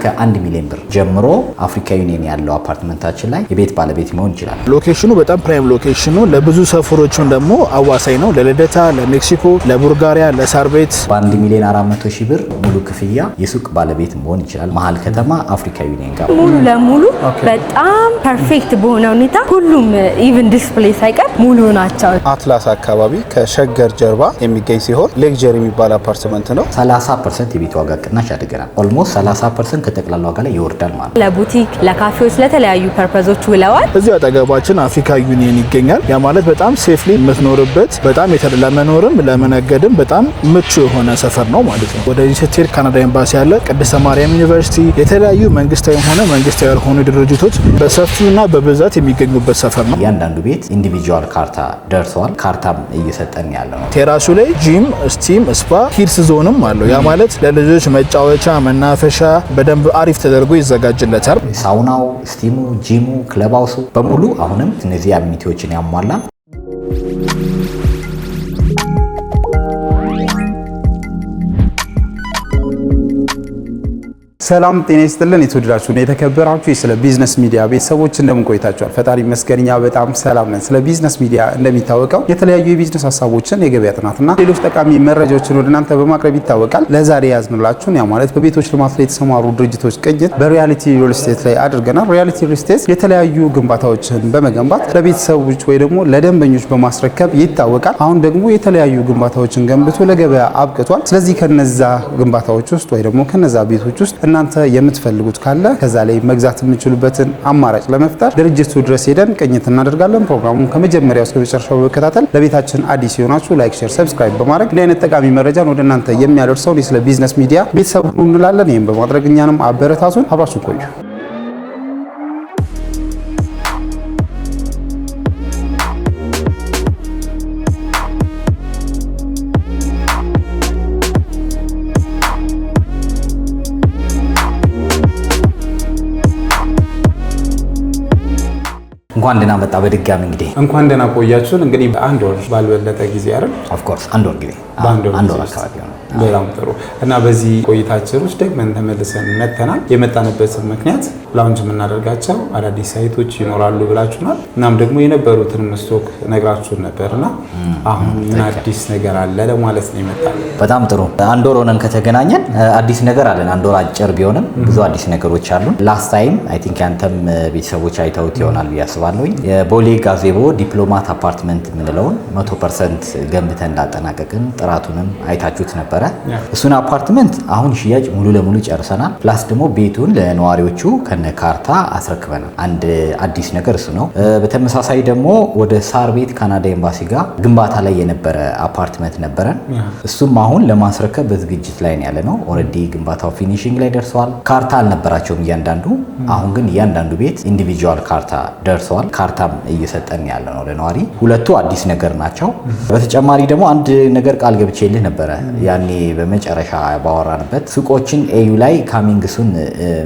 ከ1 ሚሊዮን ብር ጀምሮ አፍሪካ ዩኒየን ያለው አፓርትመንታችን ላይ የቤት ባለቤት መሆን ይችላል። ሎኬሽኑ በጣም ፕራይም ሎኬሽኑ ለብዙ ሰፈሮችን ደግሞ አዋሳኝ ነው። ለልደታ፣ ለሜክሲኮ፣ ለቡልጋሪያ፣ ለሳር ቤት በ1 ሚሊዮን 400 ሺህ ብር ሙሉ ክፍያ የሱቅ ባለቤት መሆን ይችላል። መሀል ከተማ አፍሪካ ዩኒየን ጋር ሙሉ ለሙሉ በጣም ፐርፌክት በሆነ ሁኔታ ሁሉም ኢቭን ዲስፕሌይ ሳይቀር ሙሉ ናቸው። አትላስ አካባቢ ከሸገር ጀርባ የሚገኝ ሲሆን ሌክዠሪ የሚባል አፓርትመንት ነው። 30% የቤት ዋጋ ቅናሽ ያደርገናል። ኦልሞስት 30% ከጠቅላላ ዋጋ ላይ ይወርዳል ማለት ነው። ለቡቲክ፣ ለካፌዎች፣ ለተለያዩ ፐርፐዞች ውለዋል። እዚህ አጠገባችን አፍሪካ ዩኒየን ይገኛል። ያ ማለት በጣም ሴፍሊ የምትኖርበት በጣም ለመኖርም ለመነገድም በጣም ምቹ የሆነ ሰፈር ነው ማለት ነው። ወደዚህ ስትሄድ ካናዳ ኤምባሲ ያለ፣ ቅድስተ ማርያም ዩኒቨርሲቲ፣ የተለያዩ መንግስታዊ ሆነ መንግስታዊ ያልሆኑ ድርጅቶች በሰፊውና በብዛት የሚገኙበት ሰፈር ነው። እያንዳንዱ ቤት ኢንዲቪጁዋል ካርታ ደርሰዋል። ካርታም እየሰጠን ያለ ነው። ቴራሱ ላይ ጂም፣ ስቲም፣ ስፓ፣ ኪድስ ዞንም አለው። ያ ማለት ለልጆች መጫወቻ መናፈሻ በደንብ አሪፍ ተደርጎ ይዘጋጅለታል። ሳውናው፣ ስቲሙ፣ ጂሙ፣ ክለብ ሃውሱ በሙሉ አሁንም እነዚህ አሚኒቲዎችን ያሟላ። ሰላም ጤና ይስጥልን። የተወደዳችሁ እና የተከበራችሁ ስለ ቢዝነስ ሚዲያ ቤተሰቦች እንደምን ቆይታችኋል? ፈጣሪ ይመስገን እኛ በጣም ሰላም ነን። ስለ ቢዝነስ ሚዲያ እንደሚታወቀው የተለያዩ የቢዝነስ ሀሳቦችን፣ የገበያ ጥናትና ሌሎች ጠቃሚ መረጃዎችን ወደ እናንተ በማቅረብ ይታወቃል። ለዛሬ ያዝንላችሁን ያ ማለት በቤቶች ልማት ላይ የተሰማሩ ድርጅቶች ቅኝት በሪያሊቲ ሪል ስቴት ላይ አድርገናል። ሪያሊቲ ሪል ስቴት የተለያዩ ግንባታዎችን በመገንባት ለቤተሰቦች ወይ ደግሞ ለደንበኞች በማስረከብ ይታወቃል። አሁን ደግሞ የተለያዩ ግንባታዎችን ገንብቶ ለገበያ አብቅቷል። ስለዚህ ከነዛ ግንባታዎች ውስጥ ወይ ደግሞ ከነዛ ቤቶች ውስጥ እናንተ የምትፈልጉት ካለ ከዛ ላይ መግዛት የምትችሉበትን አማራጭ ለመፍጠር ድርጅቱ ድረስ ሄደን ቅኝት እናደርጋለን። ፕሮግራሙን ከመጀመሪያው እስከ መጨረሻው በመከታተል ለቤታችን አዲስ የሆናችሁ ላይክ፣ ሼር፣ ሰብስክራይብ በማድረግ እንዲህ አይነት ጠቃሚ መረጃን ወደ እናንተ የሚያደርሰው ስለ ቢዝነስ ሚዲያ ቤተሰብ ሁኑ እንላለን። ይህም በማድረግ እኛንም አበረታቱን። አብራችሁ ቆዩ። እንኳን ደህና መጣ። በድጋሚ እንኳን ደህና ቆያችሁን። እንግዲህ አንድ ወር ባልበለጠ ጊዜ አይደል? ኦፍ ኮርስ አንድ ወር ጊዜ አንድ ወር አካባቢ ነው። በጣም ጥሩ። እና በዚህ ቆይታችን ውስጥ ደግመን ተመልሰን መተናል። የመጣንበትን ምክንያት ላውንጅ የምናደርጋቸው አዳዲስ ሳይቶች ይኖራሉ ብላችሁናል። እናም ደግሞ የነበሩትን ስቶክ ነግራችሁን ነበርና አሁን ምን አዲስ ነገር አለ ለማለት ነው የመጣነው። በጣም ጥሩ። አንድ ወር ሆነን ከተገናኘን አዲስ ነገር አለን። አንድ ወር አጭር ቢሆንም ብዙ አዲስ ነገሮች አሉ። ላስት ታይም አይ ቲንክ ያንተም ቤተሰቦች አይተውት ይሆናል ብዬ አስባለሁ። የቦሌ ጋዜቦ ዲፕሎማት አፓርትመንት የምንለውን 100% ገንብተን እንዳጠናቀቅን ጥራቱንም አይታችሁት ነበረ። እሱን አፓርትመንት አሁን ሽያጭ ሙሉ ለሙሉ ጨርሰናል። ፕላስ ደግሞ ቤቱን ለነዋሪዎቹ ከነ ካርታ አስረክበናል። አንድ አዲስ ነገር እሱ ነው። በተመሳሳይ ደግሞ ወደ ሳር ቤት ካናዳ ኤምባሲ ጋር ግንባታ ላይ የነበረ አፓርትመንት ነበረን። እሱም አሁን ለማስረከብ በዝግጅት ላይ ያለ ነው። ኦልሬዲ ግንባታው ፊኒሺንግ ላይ ደርሰዋል። ካርታ አልነበራቸውም እያንዳንዱ። አሁን ግን እያንዳንዱ ቤት ኢንዲቪጁዋል ካርታ ደርሰዋል። ካርታም እየሰጠን ያለ ነው ለነዋሪ። ሁለቱ አዲስ ነገር ናቸው። በተጨማሪ ደግሞ አንድ ነገር ቃል ገብቼልህ ነበረ ያኔ በመጨረሻ ባወራንበት ሱቆችን ኤዩ ላይ ካሚንግሱን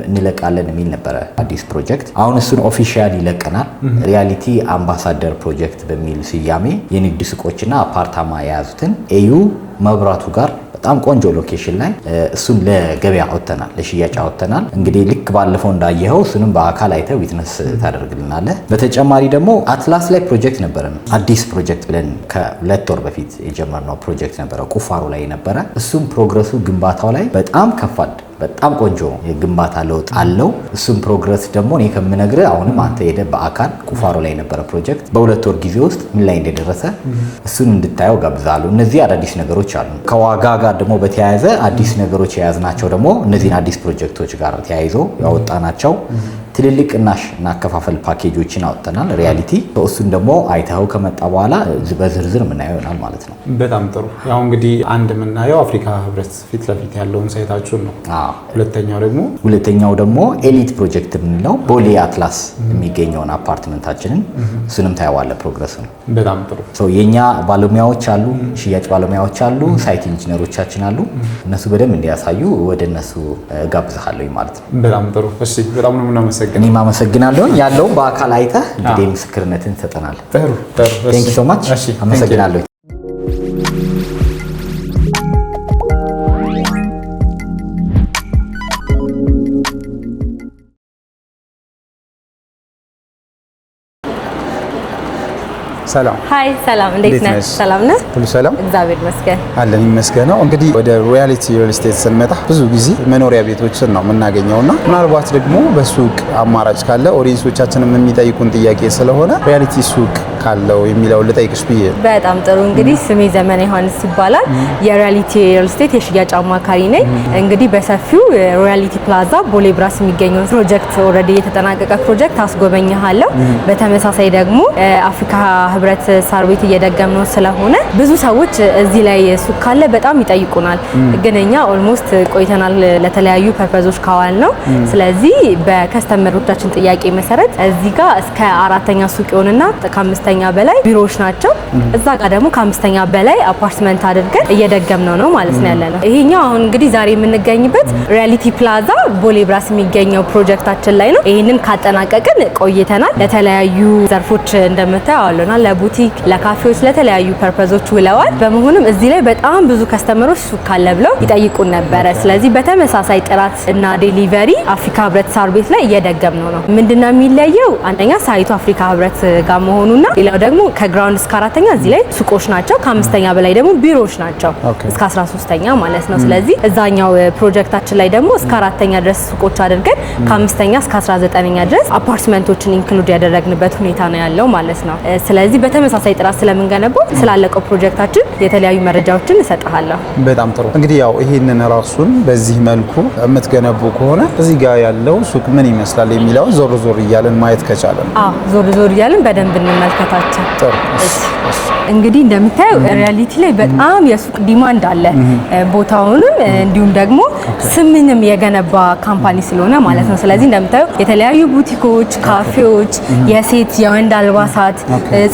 እንለቃለን የሚል ነበረ አዲስ ፕሮጀክት። አሁን እሱን ኦፊሻሊ ይለቀናል። ሪያሊቲ አምባሳደር ፕሮጀክት በሚል ስያሜ የንግድ ሱቆችና አፓርታማ የያዙትን ኤዩ መብራቱ ጋር በጣም ቆንጆ ሎኬሽን ላይ እሱን ለገበያ አውጥተናል፣ ለሽያጭ አውጥተናል። እንግዲህ ልክ ባለፈው እንዳየኸው እሱንም በአካል አይተህ ዊትነስ ታደርግልናለህ። በተጨማሪ ደግሞ አትላስ ላይ ፕሮጀክት ነበረን። አዲስ ፕሮጀክት ብለን ከ2 ወር በፊት የጀመርነው ፕሮጀክት ነበረ፣ ቁፋሮ ላይ ነበረ። እሱም ፕሮግረሱ ግንባታው ላይ በጣም ከፋድ በጣም ቆንጆ የግንባታ ለውጥ አለው። እሱም ፕሮግረስ ደግሞ እኔ ከምነግርህ አሁንም አንተ ሄደህ በአካል ቁፋሮ ላይ የነበረ ፕሮጀክት በ2 ወር ጊዜ ውስጥ ምን ላይ እንደደረሰ እሱን እንድታየው ጋብዛለሁ። እነዚህ አዳዲስ ነገሮች አሉ። ከዋጋ ጋር ደግሞ በተያያዘ አዲስ ነገሮች የያዝናቸው ደግሞ እነዚህን አዲስ ፕሮጀክቶች ጋር ተያይዞ ያወጣናቸው ትልልቅ ቅናሽ እና አከፋፈል ፓኬጆችን አውጥተናል። ሪያሊቲ እሱን ደግሞ አይተኸው ከመጣ በኋላ በዝርዝር የምናየው ይሆናል ማለት ነው። በጣም ጥሩ። ያው እንግዲህ አንድ የምናየው አፍሪካ ህብረት ፊት ለፊት ያለውን ሳይታችሁን ነው። ሁለተኛው ደግሞ ኤሊት ፕሮጀክት የምንለው ቦሌ አትላስ የሚገኘውን አፓርትመንታችንን እሱንም ታየዋለህ ፕሮግረሱን። በጣም ጥሩ። የኛ ባለሙያዎች አሉ፣ ሽያጭ ባለሙያዎች አሉ፣ ሳይት ኢንጂነሮቻችን አሉ። እነሱ በደንብ እንዲያሳዩ ወደ እነሱ ጋብዝሃለሁ ማለት ነው። በጣም ጥሩ። እሺ፣ በጣም ነው የምናመሰግነው። እኔም አመሰግናለሁ። ያለውን በአካል አይተህ እንግዲህ ምስክርነትን ትሰጠናለህ። ጥሩ። ቴንክ ዩ ሶ ማች። አመሰግናለሁ። ሰላም። ሃይ ሰላም፣ እንዴት ነህ? ሰላም ነህ? ሁሉ ሰላም እግዚአብሔር ይመስገን። አለን ይመስገነው። እንግዲህ ወደ ሮያሊቲ ሪል ስቴት ስንመጣ ብዙ ጊዜ መኖሪያ ቤቶችን ነው የምናገኘውና ምናልባት ደግሞ በሱቅ አማራጭ ካለ ኦዲየንሶቻችንም የሚጠይቁን ጥያቄ ስለሆነ ሮያሊቲ ሱቅ ካለው የሚለው ልጠይቅሽ ብዬ። በጣም ጥሩ። እንግዲህ ስሜ ዘመነ ዮሐንስ ይባላል። የሮያሊቲ ሪል ስቴት የሽያጭ አማካሪ ነኝ። እንግዲህ በሰፊው ሮያሊቲ ፕላዛ ቦሌ ብራስ የሚገኘው ፕሮጀክት ኦልሬዲ የተጠናቀቀ ፕሮጀክት አስጎበኛለሁ። በተመሳሳይ ደግሞ አፍሪካ ህብረት ሳር ቤት እየደገምነው ስለሆነ ብዙ ሰዎች እዚህ ላይ ሱቅ ካለ በጣም ይጠይቁናል። ግን እኛ ኦልሞስት ቆይተናል ለተለያዩ ፐርፐዞች ካዋል ነው። ስለዚህ በከስተመሮቻችን ጥያቄ መሰረት እዚህ ጋር እስከ 4ኛ ሱቅ ይሆንና ከ5ኛ በላይ ቢሮዎች ናቸው። እዛ ጋር ደግሞ ከ5ኛ በላይ አፓርትመንት አድርገን እየደገምነው ነው ማለት ነው ያለነው። ይሄኛው አሁን እንግዲህ ዛሬ የምንገኝበት ሮያሊቲ ፕላዛ ቦሌ ብራስ የሚገኘው ፕሮጀክታችን ላይ ነው። ይሄንን ካጠናቀቅን ቆይተናል። ለተለያዩ ዘርፎች እንደምታየው አለና ለቡቲክ፣ ለካፌዎች፣ ለተለያዩ ፐርፐዞች ውለዋል። በመሆኑም እዚህ ላይ በጣም ብዙ ከስተመሮች ሱቅ ካለ ብለው ይጠይቁን ነበረ። ስለዚህ በተመሳሳይ ጥራት እና ዴሊቨሪ አፍሪካ ህብረት ሳር ቤት ላይ እየደገምነው ነው። ምንድነው የሚለየው? አንደኛ ሳይቱ አፍሪካ ህብረት ጋር መሆኑና ሌላው ደግሞ ከግራውንድ እስከ 4ኛ እዚህ ላይ ሱቆች ናቸው። ከ5ኛ በላይ ደግሞ ቢሮዎች ናቸው እስከ 13ኛ ማለት ነው። ስለዚህ እዛኛው ፕሮጀክታችን ላይ ደግሞ እስከ 4ኛ ድረስ ሱቆች አድርገን ከ5ኛ እስከ 19ኛ ድረስ አፓርትመንቶችን ኢንክሉድ ያደረግንበት ሁኔታ ነው ያለው ማለት ነው። ስለዚህ በተመሳሳይ ጥራት ስለምንገነባው ስላለቀው ፕሮጀክታችን የተለያዩ መረጃዎችን እሰጥሃለሁ። በጣም ጥሩ። እንግዲህ ያው ይሄንን ራሱን በዚህ መልኩ የምትገነቡ ከሆነ እዚህ ጋር ያለው ሱቅ ምን ይመስላል የሚለውን ዞር ዞር እያልን ማየት ከቻለን። ዞር ዞር እያልን በደንብ እንመልከታቸው። ጥሩ። እንግዲህ እንደምታየው ሪያሊቲ ላይ በጣም የሱቅ ዲማንድ አለ። ቦታውንም እንዲሁም ደግሞ ስምንም የገነባ ካምፓኒ ስለሆነ ማለት ነው። ስለዚህ እንደምታየው የተለያዩ ቡቲኮች፣ ካፌዎች፣ የሴት የወንድ አልባሳት፣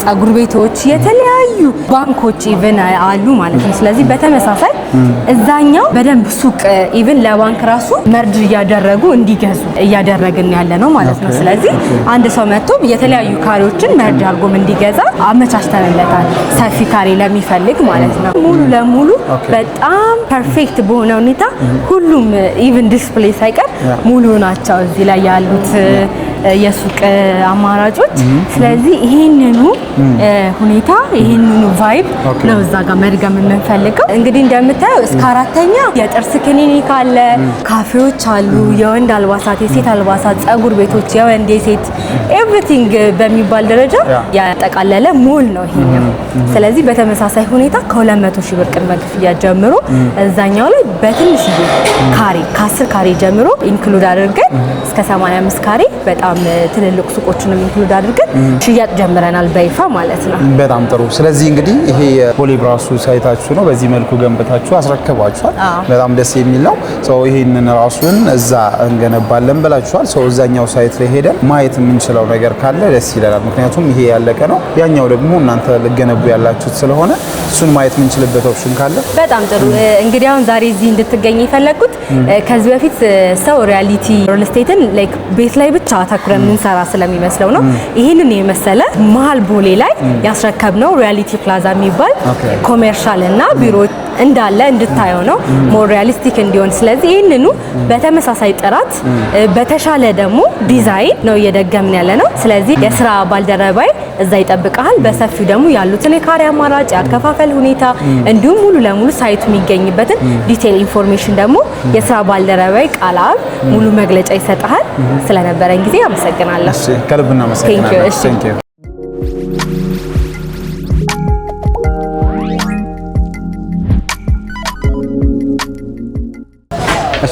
ጸጉር ቤቶች፣ የተለያዩ ባንኮች ኢቭን አሉ ማለት ነው። ስለዚህ በተመሳሳይ እዛኛው በደንብ ሱቅ ኢቭን ለባንክ ራሱ መርጅ እያደረጉ እንዲገዙ እያደረግን ያለ ነው ማለት ነው። ስለዚህ አንድ ሰው መጥቶ የተለያዩ ካሬዎችን መርጅ አድርጎም እንዲገዛ አመቻችተንለታል። ሰፊ ካሬ ለሚፈልግ ማለት ነው። ሙሉ ለሙሉ በጣም ፐርፌክት በሆነ ሁኔታ ሁሉም ኢቭን ዲስፕሌይ ሳይቀር ሙሉ ናቸው እዚህ ላይ ያሉት የሱቅ አማራጮች። ስለዚህ ይሄንኑ ሁኔታ ይሄንኑ ቫይብ ነው እዛ ጋር መድገም የምንፈልገው። እንግዲህ እንደምታየው እስከ 4ኛ የጥርስ ክሊኒክ አለ፣ ካፌዎች አሉ፣ የወንድ አልባሳት፣ የሴት አልባሳት፣ ጸጉር ቤቶች፣ የወንድ የሴት ኤቭሪቲንግ በሚባል ደረጃ ያጠቃለለ ሞል ነው ይሄኛው። ስለዚህ በተመሳሳይ ሁኔታ ከ200 ሺህ ብር ቅድመ ክፍያ ጀምሮ እዛኛው ላይ በትንሽ ካሬ ከ10 ካሬ ጀምሮ ኢንክሉድ አድርገን እስከ 85 ካሬ በጣም ትልልቅ ሱቆችንም ኢንክሉድ አድርገን ሽያጭ ጀምረናል በይፋ ማለት ነው። በጣም ጥሩ። ስለዚህ እንግዲህ ይሄ ቦሌ ብራሱ ሳይታችሁ ነው፣ በዚህ መልኩ ገንብታችሁ አስረክባችኋል። በጣም ደስ የሚል ነው። ሰው ይሄንን ራሱን እዛ እንገነባለን ብላችኋል። ሰው እዛኛው ሳይት ላይ ሄደን ማየት የምንችለው ነገር ካለ ደስ ይለናል። ምክንያቱም ይሄ ያለቀ ነው፣ ያኛው ደግሞ እናንተ ልገነቡ ያላችሁት ስለሆነ እሱን ማየት የምንችልበት ኦፕሽን ካለ በጣም ጥሩ። እንግዲህ አሁን ዛሬ እዚህ እንድትገኝ የፈለኩት ከዚህ በፊት ሰው ሪያሊቲ ሪል ስቴትን ላይክ ቤት ላይ ብቻ አተኩረን የምንሰራ ስለሚመስለው ነው። ይህንን የመሰለ መሀል ቦሌ ላይ ያስረከብነው ሪያሊቲ ፕላዛ የሚባል ኮሜርሻል እና ቢሮ እንዳለ እንድታየው ነው፣ ሞር ሪያሊስቲክ እንዲሆን። ስለዚህ ይህንኑ በተመሳሳይ ጥራት በተሻለ ደግሞ ዲዛይን ነው እየደገምን ያለ ነው። ስለዚህ የስራ ባልደረባይ እዛ ይጠብቃል። በሰፊው ደግሞ ያሉትን የካሬ አማራጭ፣ ያከፋፈል ሁኔታ እንዲሁም ሙሉ ለሙሉ ሳይቱ የሚገኝበትን ዲቴል ኢንፎርሜሽን ደግሞ የስራ ባልደረባይ ቃላብ ሙሉ መግለጫ ይሰጣል። ስለነበረን ጊዜ አመሰግናለሁ። ከልብ እናመሰግናለን።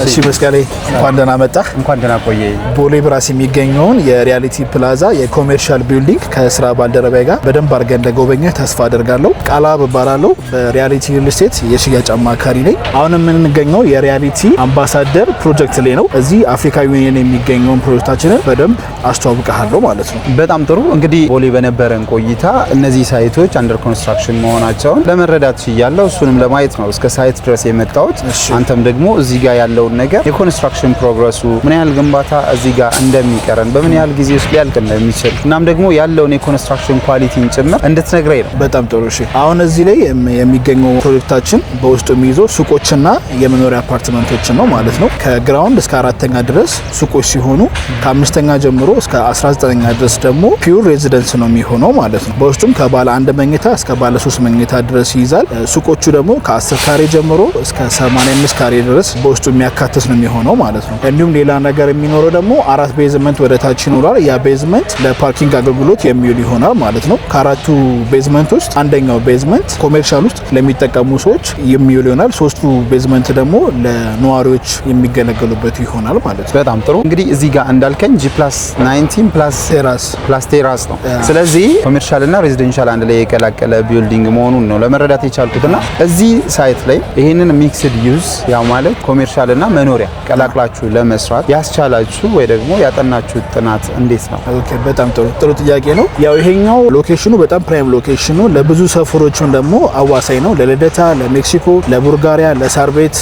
እሺ መስቀሌ እንኳን ደህና መጣህ። እንኳን ደህና ቆየህ። ቦሌ ብራስ የሚገኘውን የሪያሊቲ ፕላዛ የኮሜርሻል ቢልዲንግ ከስራ ባልደረባይ ጋር በደንብ አድርገን እንደጎበኘህ ተስፋ አደርጋለሁ። ቃላብ እባላለሁ። በሪያሊቲ ሪል ስቴት የሽያጭ አማካሪ ነኝ። አሁን የምንገኘው የሪያሊቲ አምባሳደር ፕሮጀክት ላይ ነው። እዚህ አፍሪካ ዩኒየን የሚገኘውን ፕሮጀክታችንን በደንብ አስተዋውቀሃለሁ ማለት ነው። በጣም ጥሩ። እንግዲህ ቦሌ በነበረን ቆይታ እነዚህ ሳይቶች አንደር ኮንስትራክሽን መሆናቸውን ለመረዳት ችያለሁ። እሱንም ለማየት ነው እስከ ሳይት ድረስ የመጣሁት። አንተም ደግሞ እዚህ ጋር ያለውን ያለውን ነገር የኮንስትራክሽን ፕሮግረሱ ምን ያህል ግንባታ እዚህ ጋር እንደሚቀረን በምን ያህል ጊዜ ውስጥ ሊያልቅ እንደሚችል እናም ደግሞ ያለውን የኮንስትራክሽን ኳሊቲን ጭምር እንድትነግረኝ ነው። በጣም ጥሩ። እሺ አሁን እዚህ ላይ የሚገኘው ፕሮጀክታችን በውስጡ የሚይዘው ሱቆችና የመኖሪያ አፓርትመንቶችን ነው ማለት ነው። ከግራውንድ እስከ 4ኛ ድረስ ሱቆች ሲሆኑ ከ5ኛ ጀምሮ እስከ 19ኛ ድረስ ደግሞ ፒውር ሬዚደንስ ነው የሚሆነው ማለት ነው። በውስጡም ከባለ 1 መኝታ እስከ ባለ 3 መኝታ ድረስ ይይዛል። ሱቆቹ ደግሞ ከ10 ካሬ ጀምሮ እስከ 85 ካሬ ድረስ በውስጡ የሚያካትት ነው የሚሆነው ማለት ነው። እንዲሁም ሌላ ነገር የሚኖረው ደግሞ 4 ቤዝመንት ወደ ታች ይኖራል። ያ ቤዝመንት ለፓርኪንግ አገልግሎት የሚውል ይሆናል ማለት ነው። ከአራቱ ቤዝመንት ውስጥ አንደኛው ቤዝመንት ኮሜርሻል ውስጥ ለሚጠቀሙ ሰዎች የሚውል ይሆናል። 3ቱ ቤዝመንት ደግሞ ለነዋሪዎች የሚገለገሉበት ይሆናል ማለት ነው። በጣም ጥሩ። እንግዲህ እዚህ ጋር እንዳልከኝ G+19 ፕላስ ቴራስ ነው። ስለዚህ ኮሜርሻል እና ሬዚደንሻል አንድ ላይ የቀላቀለ ቢልዲንግ መሆኑን ነው ለመረዳት የቻልኩትና እዚህ ሳይት ላይ ይሄንን ሚክስድ ዩዝ ያው ማለት ኮሜርሻል እና መኖሪያ ቀላቅላችሁ ለመስራት ያስቻላችሁ ወይ ደግሞ ያጠናችሁ ጥናት እንዴት ነው? ኦኬ በጣም ጥሩ ጥያቄ ነው። ያው ይሄኛው ሎኬሽኑ በጣም ፕራይም ሎኬሽኑ ለብዙ ሰፈሮችን ደግሞ አዋሳኝ ነው። ለልደታ፣ ለሜክሲኮ፣ ለቡልጋሪያ፣ ለሳር ቤት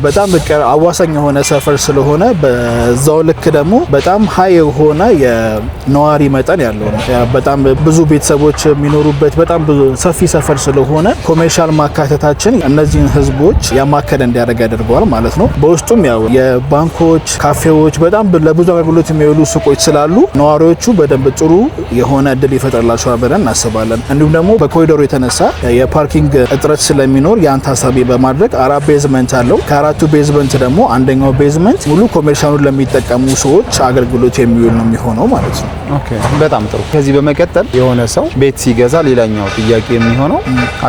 በጣም አዋሳኝ የሆነ ሰፈር ስለሆነ በዛው ልክ ደግሞ በጣም ሀይ የሆነ የነዋሪ መጠን ያለው ነው። በጣም ብዙ ቤተሰቦች የሚኖሩበት በጣም ብዙ ሰፊ ሰፈር ስለሆነ ኮሜርሻል ማካተታችን እነዚህን ህዝቦች ያማከለ እንዲያደርግ ያደርገዋል ማለት ነው። በውስጡም ያው የባንኮች፣ ካፌዎች በጣም ለብዙ አገልግሎት የሚውሉ ሱቆች ስላሉ ነዋሪዎቹ በደንብ ጥሩ የሆነ እድል ይፈጥርላቸዋል ብለን እናስባለን። እንዲሁም ደግሞ በኮሪዶሩ የተነሳ የፓርኪንግ እጥረት ስለሚኖር ያን ታሳቢ በማድረግ 4 ቤዝመንት አለው። ከ4ቱ ቤዝመንት ደግሞ አንደኛው ቤዝመንት ሙሉ ኮሜርሻሉን ለሚጠቀሙ ሰዎች አገልግሎት የሚውል ነው የሚሆነው ማለት ነው። ኦኬ በጣም ጥሩ። ከዚህ በመቀጠል የሆነ ሰው ቤት ሲገዛ ሌላኛው ጥያቄ የሚሆነው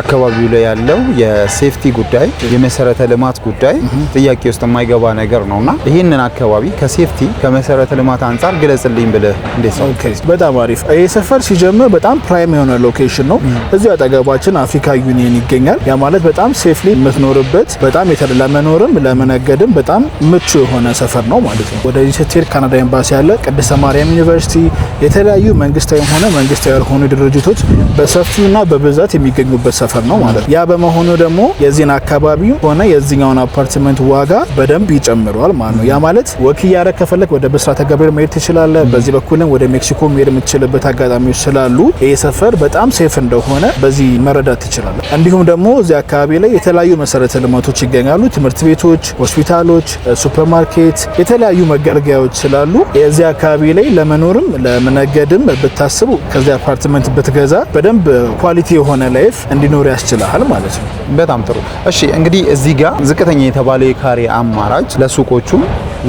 አካባቢው ላይ ያለው የሴፍቲ ጉዳይ፣ የመሰረተ ልማት ጉዳይ ጥያቄ ውስጥ የማይገባ ነገር ነውና ይህንን አካባቢ ከሴፍቲ ከመሰረተ ልማት አንጻር ግለጽልኝ ብለህ እንዴት ነው? ኦኬ በጣም አሪፍ። ይህ ሰፈር ሲጀምር በጣም ፕራይም የሆነ ሎኬሽን ነው። እዚሁ አጠገባችን አፍሪካ ዩኒየን ይገኛል። ያ ማለት በጣም ሴፍሊ የምትኖርበት በጣም ለመኖርም ለመነገድም በጣም ምቹ የሆነ ሰፈር ነው ማለት ነው። ወደዚህ ስትሄድ ካናዳ ኤምባሲ ያለ፣ ቅድስተ ማርያም ዩኒቨርሲቲ፣ የተለያዩ መንግስታዊም ሆነ መንግስታዊ ያልሆኑ ድርጅቶች በሰፊውና በብዛት የሚገኙበት ሰፈር ነው ማለት ነው። ያ በመሆኑ ደግሞ የዚህን አካባቢ ሆነ የዚህኛውን አፓርትመንት ዋጋ በደንብ ይጨምረዋል ማለት ነው። ያ ማለት ወክ እያደረግ ከፈለግ ወደ ብስራተ ገብርኤል መሄድ ትችላለህ። በዚህ በኩልም ወደ ሜክሲኮ መሄድ የምትችልበት አጋጣሚዎች ስላሉ ይህ ሰፈር በጣም ሴፍ እንደሆነ በዚህ መረዳት ትችላለህ። እንዲሁም ደግሞ እዚህ አካባቢ ላይ የተለያዩ መሰረተ ልማቶች ይገኛሉ። ትምህርት ቤቶች፣ ሆስፒታሎች፣ ሱፐርማርኬት፣ የተለያዩ መገልገያዎች ስላሉ የዚህ አካባቢ ላይ ለመኖርም ለመነገድም ብታስቡ ከዚህ አፓርትመንት ብትገዛ በደንብ ኳሊቲ የሆነ ላይፍ እንዲኖር ያስችላል ማለት ነው። በጣም ጥሩ። እሺ እንግዲህ እዚህ ጋር ዝቅተኛ የተባለው የካሬ አማራጭ ለሱቆቹ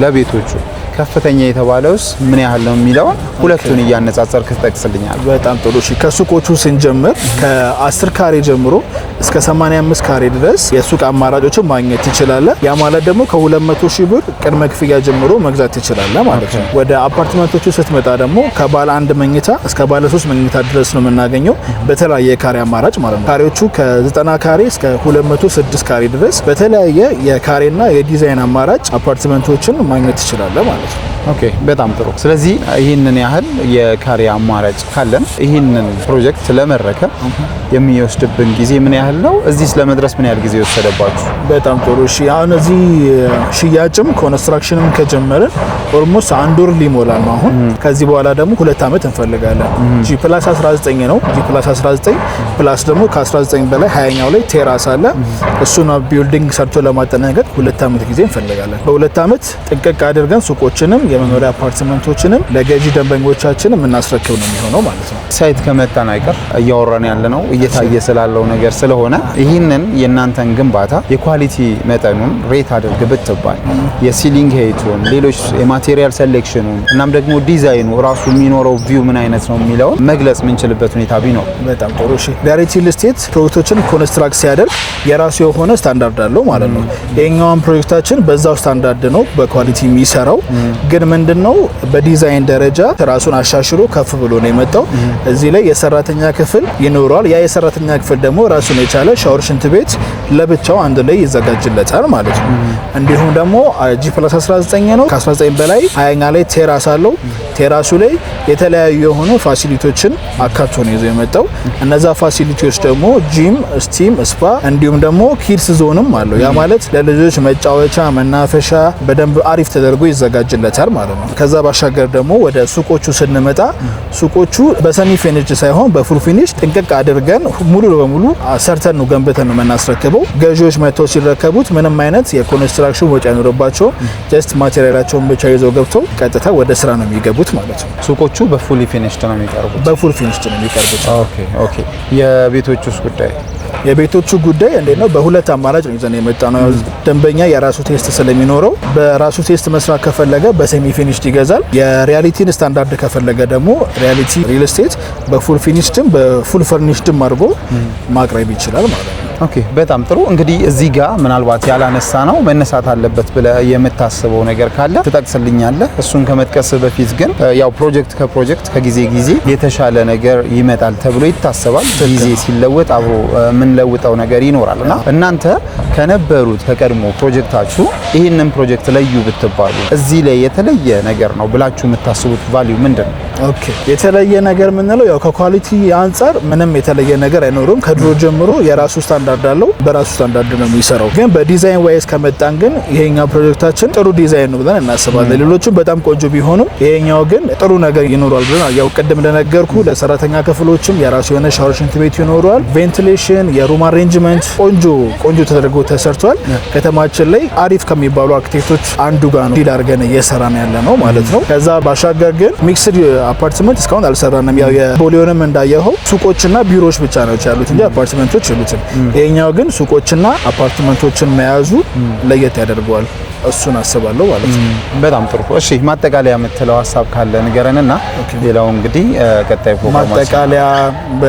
ለቤቶቹ ከፍተኛ የተባለውስ ምን ያህል ነው የሚለውን ሁለቱን እያነጻጸርክ ትጠቅስልኛል? በጣም ጥሩ። እሺ ከሱቆቹ ስንጀምር ከ10 ካሬ ጀምሮ እስከ 85 ካሬ ድረስ የሱቅ አማራጮችን ማግኘት ትችላለህ። ያ ማለት ደግሞ ከ200 ሺህ ብር ቅድመ ክፍያ ጀምሮ መግዛት ትችላለህ ማለት ነው። ወደ አፓርትመንቶቹ ስትመጣ ደግሞ ከባለ 1 መኝታ እስከ ባለ 3 መኝታ ድረስ ነው የምናገኘው በተለያየ ካሬ አማራጭ ማለት ነው። ካሬዎቹ ከ90 ካሬ እስከ 206 ካሬ ድረስ በተለያየ የካሬና የዲዛይን አማራጭ አፓርትመንቶችን ማግኘት ትችላለህ ማለት ነው። ኦኬ በጣም ጥሩ። ስለዚህ ይህንን ያህል የካሬ አማራጭ ካለን ይህንን ፕሮጀክት ለመረከብ የሚወስድብን ጊዜ ምን ያህል ነው? እዚህ ለመድረስ ምን ያህል ጊዜ ወሰደባችሁ? በጣም ጥሩ። እሺ አሁን እዚህ ሽያጭም ኮንስትራክሽንም ከጀመርን ኦልሞስት 1 ወር ሊሞላል ነው አሁን። ከዚህ በኋላ ደግሞ 2 ዓመት እንፈልጋለን። G+19 ነው። G+19 ፕላስ ደግሞ ከ19 በላይ 20ኛው ላይ ቴራስ አለ። እሱን ቢልዲንግ ሰርቶ ለማጠናቀቅ 2 ዓመት ጊዜ እንፈልጋለን። በ2 ዓመት ጥንቅቅ አድርገን ሱቆችንም የመኖሪያ አፓርትመንቶችንም ለገዢ ደንበኞቻችን የምናስረክብ ነው የሚሆነው ማለት ነው። ሳይት ከመጣን አይቀር እያወራን ያለ ነው እየታየ ስላለው ነገር ስለሆነ ይህንን የእናንተን ግንባታ የኳሊቲ መጠኑን ሬት አድርግ ብትባል የሲሊንግ ሄይቱን፣ ሌሎች የማቴሪያል ሴሌክሽኑን እናም ደግሞ ዲዛይኑ ራሱ የሚኖረው ቪው ምን አይነት ነው የሚለውን መግለጽ የምንችልበት ሁኔታ ቢኖር በጣም ጥሩ። እሺ ዳይሬክት ሪል ስቴት ፕሮጀክቶችን ኮንስትራክት ሲያደርግ የራሱ የሆነ ስታንዳርድ አለው ማለት ነው። የኛውን ፕሮጀክታችን በዛው ስታንዳርድ ነው በኳሊቲ የሚሰራው። ግን ምንድነው በዲዛይን ደረጃ ራሱን አሻሽሎ ከፍ ብሎ ነው የመጣው። እዚህ ላይ የሰራተኛ ክፍል ይኖረዋል። ያ የሰራተኛ ክፍል ደግሞ ራሱን የቻለ ሻወር፣ ሽንት ቤት ለብቻው አንድ ላይ ይዘጋጅለታል ማለት ነው። እንዲሁም ደግሞ G+19 ነው። ከ19 በላይ 20ኛ ላይ ቴራስ አለው። ቴራሱ ላይ የተለያዩ የሆኑ ፋሲሊቲዎችን አካቶ ነው ይዞ የመጣው። እነዛ ፋሲሊቲዎች ደግሞ ጂም፣ ስቲም፣ ስፓ እንዲሁም ደግሞ ኪድስ ዞንም አለው። ያ ማለት ለልጆች መጫወቻ መናፈሻ በደንብ አሪፍ ተደርጎ ይዘጋጅለታል ማለት ነው። ከዛ ባሻገር ደግሞ ወደ ሱቆቹ ስንመጣ ሱቆቹ በሰሚ ፊኒሽ ሳይሆን በፉል ፊኒሽ ጥንቅቅ አድርገን ሙሉ በሙሉ ሰርተን ነው ገንብተን ነው የምናስረክበው። ገዢዎች መጥተው ሲረከቡት ምንም አይነት የኮንስትራክሽን ወጪ አይኖርባቸውም። ጀስት ማቴሪያላቸውን ብቻ ይዘው ገብተው ቀጥታ ወደ ስራ ነው የሚገቡት ማለት ነው። ሱቆቹ በፉል ፊኒሽድ ነው የሚቀርቡት? በፉል ፊኒሽድ ነው የሚቀርቡት። ኦኬ። የቤቶቹስ ጉዳይ? የቤቶቹ ጉዳይ እንዴት ነው? በሁለት አማራጭ ነው ይዘን የመጣ ነው። ደንበኛ የራሱ ቴስት ስለሚኖረው በራሱ ቴስት መስራት ከፈለገ በሴሚ ፊኒሽድ ይገዛል። የሪያሊቲን ስታንዳርድ ከፈለገ ደግሞ ሪያሊቲ ሪል ስቴት በፉል ፊኒሽድም በፉል ፈርኒሽድም አድርጎ ማቅረብ ይችላል ማለት ነው። ኦኬ በጣም ጥሩ። እንግዲህ እዚህ ጋር ምናልባት ያላነሳ ነው መነሳት አለበት ብለ የምታስበው ነገር ካለ ትጠቅስልኛለህ። እሱን ከመጥቀስ በፊት ግን ያው ፕሮጀክት ከፕሮጀክት ከጊዜ ጊዜ የተሻለ ነገር ይመጣል ተብሎ ይታሰባል። ጊዜ ሲለወጥ አብሮ የምንለውጠው ነገር ይኖራል እና እናንተ ከነበሩት ከቀድሞ ፕሮጀክታችሁ ይህንን ፕሮጀክት ለዩ ብትባሉ እዚህ ላይ የተለየ ነገር ነው ብላችሁ የምታስቡት ቫልዩ ምንድን ነው? ኦኬ የተለየ ነገር የምንለው ያው ከኳሊቲ አንጻር ምንም የተለየ ነገር አይኖርም። ከድሮ ጀምሮ የራሱ ስታንዳርድ አለው። በራሱ ስታንዳርድ ነው የሚሰራው። ግን በዲዛይን ዋይስ ከመጣን ግን ይሄኛው ፕሮጀክታችን ጥሩ ዲዛይን ነው ብለን እናስባለን። ሌሎቹም በጣም ቆንጆ ቢሆኑም ይሄኛው ግን ጥሩ ነገር ይኖራል ብለን ያው ቅድም እንደነገርኩ ለሰራተኛ ክፍሎችም የራሱ የሆነ ሻወር፣ ሽንት ቤት ይኖረዋል። ቬንቲሌሽን፣ የሩም አሬንጅመንት ቆንጆ ተደርጎ ተሰርቷል። ከተማችን ላይ አሪፍ ከሚባሉ አርክቴክቶች አንዱ ጋር ነው ዲል አድርገን እየሰራን ያለ ነው ማለት ነው። ከዛ ባሻገር ግን ሚክስድ አፓርትመንት እስካሁን አልሰራንም። ያው የቦሌውንም እንዳየኸው ሱቆችና ቢሮዎች ብቻ ነው ያሉት እንጂ አፓርትመንቶች የሉትም። ይሄኛው ግን ሱቆችና አፓርትመንቶችን መያዙ ለየት ያደርገዋል። እሱን አስባለሁ ማለት ነው። በጣም ጥሩ። እሺ ማጠቃለያ የምትለው ሀሳብ ካለ ንገረንና ሌላው እንግዲህ ቀጣይ ፕሮግራም ማጠቃለያ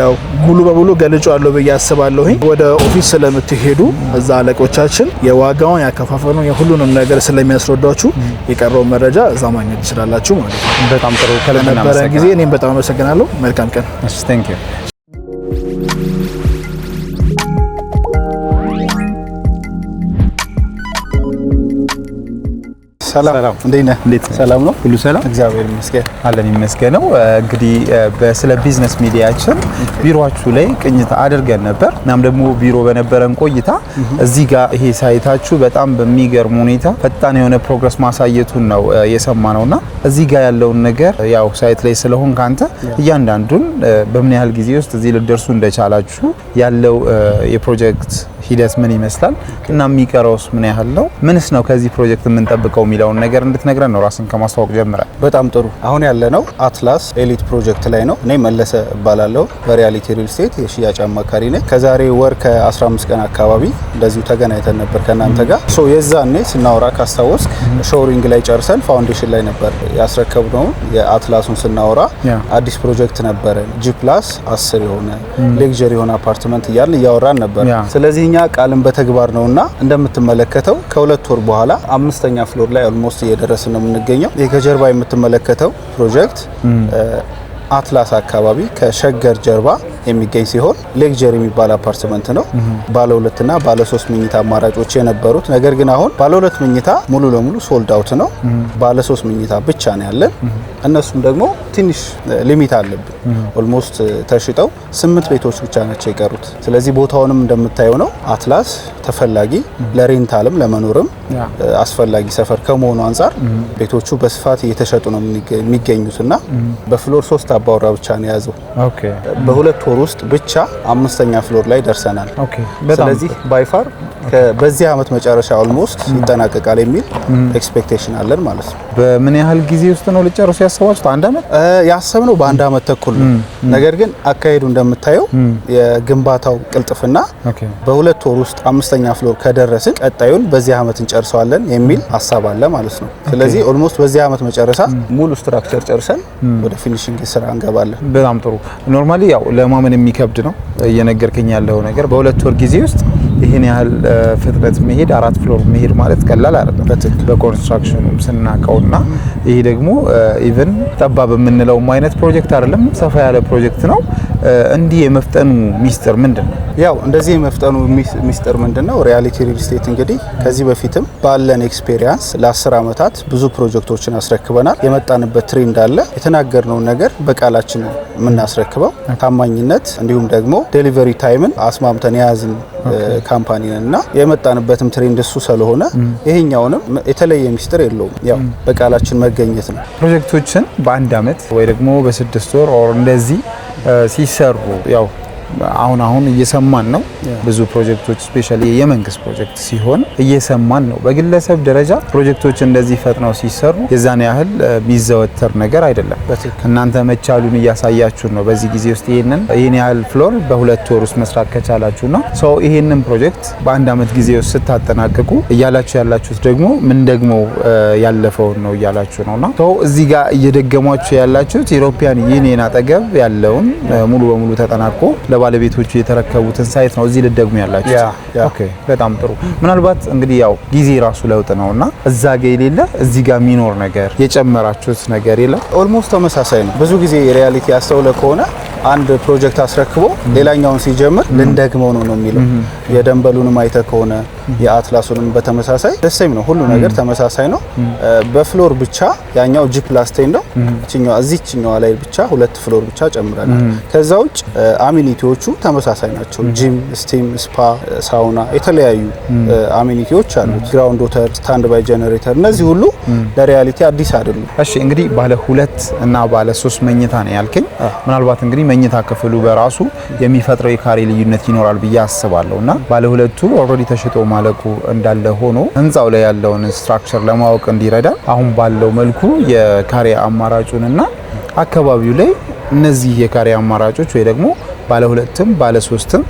ያው ሙሉ በሙሉ ገልጫለሁ ብዬ አስባለሁኝ። ወደ ኦፊስ ስለምትሄዱ እዛ አለቆቻችን የዋጋውን ያከፋፈሉን የሁሉንም ነገር ስለሚያስረዷችሁ የቀረው መረጃ እዛ ማግኘት ትችላላችሁ ማለት ነው። በጣም ጥሩ። ከነበረን ጊዜ እኔም በጣም አመሰግናለሁ። መልካም ቀን። እሺ ቴንክ ዩ። ሰላም እንዴት ነህ? ሰላም ነው? ሁሉ ሰላም? እግዚአብሔር ይመስገን አለን ይመስገነው። እንግዲህ ስለ ቢዝነስ ሚዲያችን ቢሮአችሁ ላይ ቅኝት አድርገን ነበር። እናም ደግሞ ቢሮ በነበረን ቆይታ እዚህ ጋር ይሄ ሳይታችሁ በጣም በሚገርም ሁኔታ ፈጣን የሆነ ፕሮግረስ ማሳየቱን ነው የሰማነውና እዚህ ጋር ያለውን ነገር ያው ሳይት ላይ ስለሆን ካንተ እያንዳንዱን በምን ያህል ጊዜ ውስጥ እዚህ ልደርሱ እንደቻላችሁ ያለው የፕሮጀክት ሂደት ምን ይመስላል እና የሚቀረውስ ምን ያህል ነው? ምንስ ነው ከዚህ ፕሮጀክት የምንጠብቀው የሚለውን ነገር እንድትነግረን ነው። ራስን ከማስተዋወቅ ጀምረን። በጣም ጥሩ። አሁን ያለነው አትላስ ኤሊት ፕሮጀክት ላይ ነው። እኔ መለሰ እባላለሁ። በሪያሊቲ ሪል ስቴት የሽያጭ አማካሪ ነኝ። ከዛሬ ወር ከ15 ቀን አካባቢ እንደዚሁ ተገናኝተን ነበር ከእናንተ ጋር። የዛኔ ስናወራ ካስታወስክ ሾሪንግ ላይ ጨርሰን ፋውንዴሽን ላይ ነበር ያስረከብነው። የአትላሱን ስናወራ አዲስ ፕሮጀክት ነበረ G+10 የሆነ ሌክዠሪ የሆነ አፓርትመንት እያልን እያወራን ነበር። ስለዚህ እኛ ቃልን በተግባር ነውና እንደምትመለከተው ከሁለት ወር በኋላ 5ኛ ፍሎር ላይ ኦልሞስት እየደረስን ነው የምንገኘው። ይሄ ከጀርባ የምትመለከተው ፕሮጀክት አትላስ አካባቢ ከሸገር ጀርባ የሚገኝ ሲሆን ሌክዠሪ የሚባል አፓርትመንት ነው። ባለ 2 እና ባለ 3 መኝታ አማራጮች የነበሩት፣ ነገር ግን አሁን ባለ 2 መኝታ ሙሉ ለሙሉ ሶልድ አውት ነው። ባለ 3 መኝታ ብቻ ነው ያለን። እነሱም ደግሞ ትንሽ ሊሚት አለብን። ኦልሞስት ተሽጠው 8 ቤቶች ብቻ ናቸው የቀሩት። ስለዚህ ቦታውንም እንደምታየው ነው። አትላስ ተፈላጊ ለሬንታልም ለመኖርም አስፈላጊ ሰፈር ከመሆኑ አንጻር ቤቶቹ በስፋት እየተሸጡ ነው የሚገኙትና በፍሎር 3 አባወራ ብቻ ነው የያዘው። በሁለት ወር ውስጥ ብቻ 5ኛ ፍሎር ላይ ደርሰናል። ስለዚህ ባይፋር በዚህ አመት መጨረሻ ኦልሞስት ይጠናቀቃል የሚል ኤክስፔክቴሽን አለን ማለት ነው። በምን ያህል ጊዜ ውስጥ ነው ልጨርሱ ያሰባችሁት? አንድ አመት ያሰብነው በአንድ አመት ተኩል ነው። ነገር ግን አካሄዱ እንደምታየው የግንባታው ቅልጥፍና በሁለት ወር ውስጥ 5ኛ ፍሎር ከደረስን ቀጣዩን በዚህ አመት እንጨርሰዋለን የሚል ሀሳብ አለ ማለት ነው። ስለዚህ ኦልሞስት በዚህ አመት መጨረሻ ሙሉ ስትራክቸር ጨርሰን ወደ ፊኒሺንግ ስራ እንገባለን። በጣም ጥሩ። ኖርማሊ ያው ለማመን የሚከብድ ነው እየነገርከኝ ያለው ነገር። በሁለት ወር ጊዜ ውስጥ ይሄን ያህል ፍጥነት መሄድ 4 ፍሎር መሄድ ማለት ቀላል አይደለም በኮንስትራክሽኑም ስናቀውና ይሄ ደግሞ ኢቭን ጠባብ የምንለው አይነት ፕሮጀክት አይደለም፣ ሰፋ ያለ ፕሮጀክት ነው። እንዲህ የመፍጠኑ ሚስጥር ምንድነው? ያው እንደዚህ የመፍጠኑ ሚስጥር ምንድነው? ሪያሊቲ ሪል ስቴት እንግዲህ ከዚህ በፊትም ባለን ኤክስፔሪያንስ ለ10 ዓመታት ብዙ ፕሮጀክቶችን አስረክበናል። የመጣንበት ትሬንድ አለ። የተናገርነውን ነገር በቃላችን የምናስረክበው ታማኝነት፣ እንዲሁም ደግሞ ዴሊቨሪ ታይምን አስማምተን የያዝን ካምፓኒ ነን እና የመጣንበትም ትሬንድ እሱ ስለሆነ ይሄኛውንም የተለየ ሚስጥር የለውም። ያው በቃላችን መገኘት ነው። ፕሮጀክቶችን በአንድ አመት ወይ ደግሞ በ6 ወር ኦር እንደዚህ ሲሰሩ ያው አሁን እየሰማን ነው። ብዙ ፕሮጀክቶች ስፔሻሊ የመንግስት ፕሮጀክት ሲሆን እየሰማን ነው። በግለሰብ ደረጃ ፕሮጀክቶች እንደዚህ ፈጥነው ሲሰሩ የዛን ያህል ቢዘወተር ነገር አይደለም። እናንተ መቻሉን እያሳያችሁ ነው። በዚህ ጊዜ ውስጥ ይሄን ያህል ፍሎር በ2 ወር ውስጥ መስራት ከቻላችሁ ነው ሶ ይሄንን ፕሮጀክት በአንድ አመት ጊዜ ውስጥ ስታጠናቅቁ እያላችሁ ያላችሁት ደግሞ ምን ደግሞ ያለፈውን ነው እያላችሁ ነውና ሶ እዚህ ጋር እየደገሟችሁ ያላችሁት ኢሮፒያን ዩኒየን አጠገብ ያለውን ሙሉ በሙሉ ተጠናቆ ለባለቤቶቹ የተረከቡትን ሳይት ነው እዚህ ልደግሙ ያላችሁ። ኦኬ በጣም ጥሩ። ምናልባት እንግዲህ ያው ጊዜ ራሱ ለውጥ ነውና እዛ ጋር የሌለ እዚህ ጋር የሚኖር ነገር የጨመራችሁት ነገር የለም? ኦልሞስት ተመሳሳይ ነው። ብዙ ጊዜ ሪያሊቲ ያስተውለ ከሆነ አንድ ፕሮጀክት አስረክቦ ሌላኛውን ሲጀምር ልንደግመው ነው የሚለው። የደንበሉንም አይተ ከሆነ የአትላሱንም በተመሳሳይ ደሴም ነው። ሁሉ ነገር ተመሳሳይ ነው። በፍሎር ብቻ ያኛው G+10 ነው። እዚህኛዋ ላይ ብቻ 2 ፍሎር ብቻ ጨምረናል። ከዛ ውጭ አሚኒቲዎቹ ተመሳሳይ ናቸው። ጂም፣ ስቲም፣ ስፓ፣ ሳውና የተለያዩ አሚኒቲዎች አሉት። ግራውንድ ወተር፣ ስታንድ ባይ ጄኔሬተር እነዚህ ሁሉ ለሪያሊቲ አዲስ አይደሉም። እሺ እንግዲህ ባለ 2 እና ባለ 3 መኝታ ነው ያልከኝ። ምናልባት እንግዲህ መኝታ ክፍሉ በራሱ የሚፈጥረው የካሬ ልዩነት ይኖራል ብዬ አስባለሁና ባለ 2ቱ ኦልሬዲ ተሽጦ ማለቁ እንዳለ ሆኖ ህንጻው ላይ ያለውን ስትራክቸር ለማወቅ እንዲረዳ አሁን ባለው መልኩ የካሬ አማራጩንና አካባቢው ላይ እነዚህ የካሬ አማራጮች ወይ ደግሞ ባለ 2ም ባለ 3ም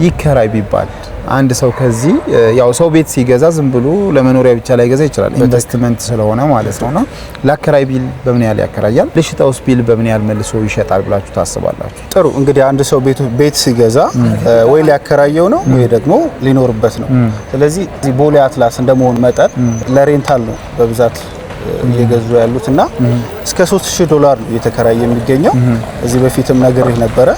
ይከራይ ቢባል አንድ ሰው ከዚህ ያው ሰው ቤት ሲገዛ ዝም ብሎ ለመኖሪያ ብቻ ላይ ገዛ ይችላል፣ ኢንቨስትመንት ስለሆነ ማለት ነውና ለአከራይ ቢል በምን ያህል ያከራያል? ለሽጣውስ ቢል በምን ያህል መልሶ ይሸጣል ብላችሁ ታስባላችሁ? ጥሩ እንግዲህ አንድ ሰው ቤት ሲገዛ ወይ ሊያከራየው ነው ወይ ደግሞ ሊኖርበት ነው። ስለዚህ ቦሌ አትላስ እንደመሆን መጠን ለሬንታል ነው በብዛት እየገዙ ያሉትና እስከ $3000 ነው እየተከራየ የሚገኘው። እዚህ በፊትም ነገር ነበረ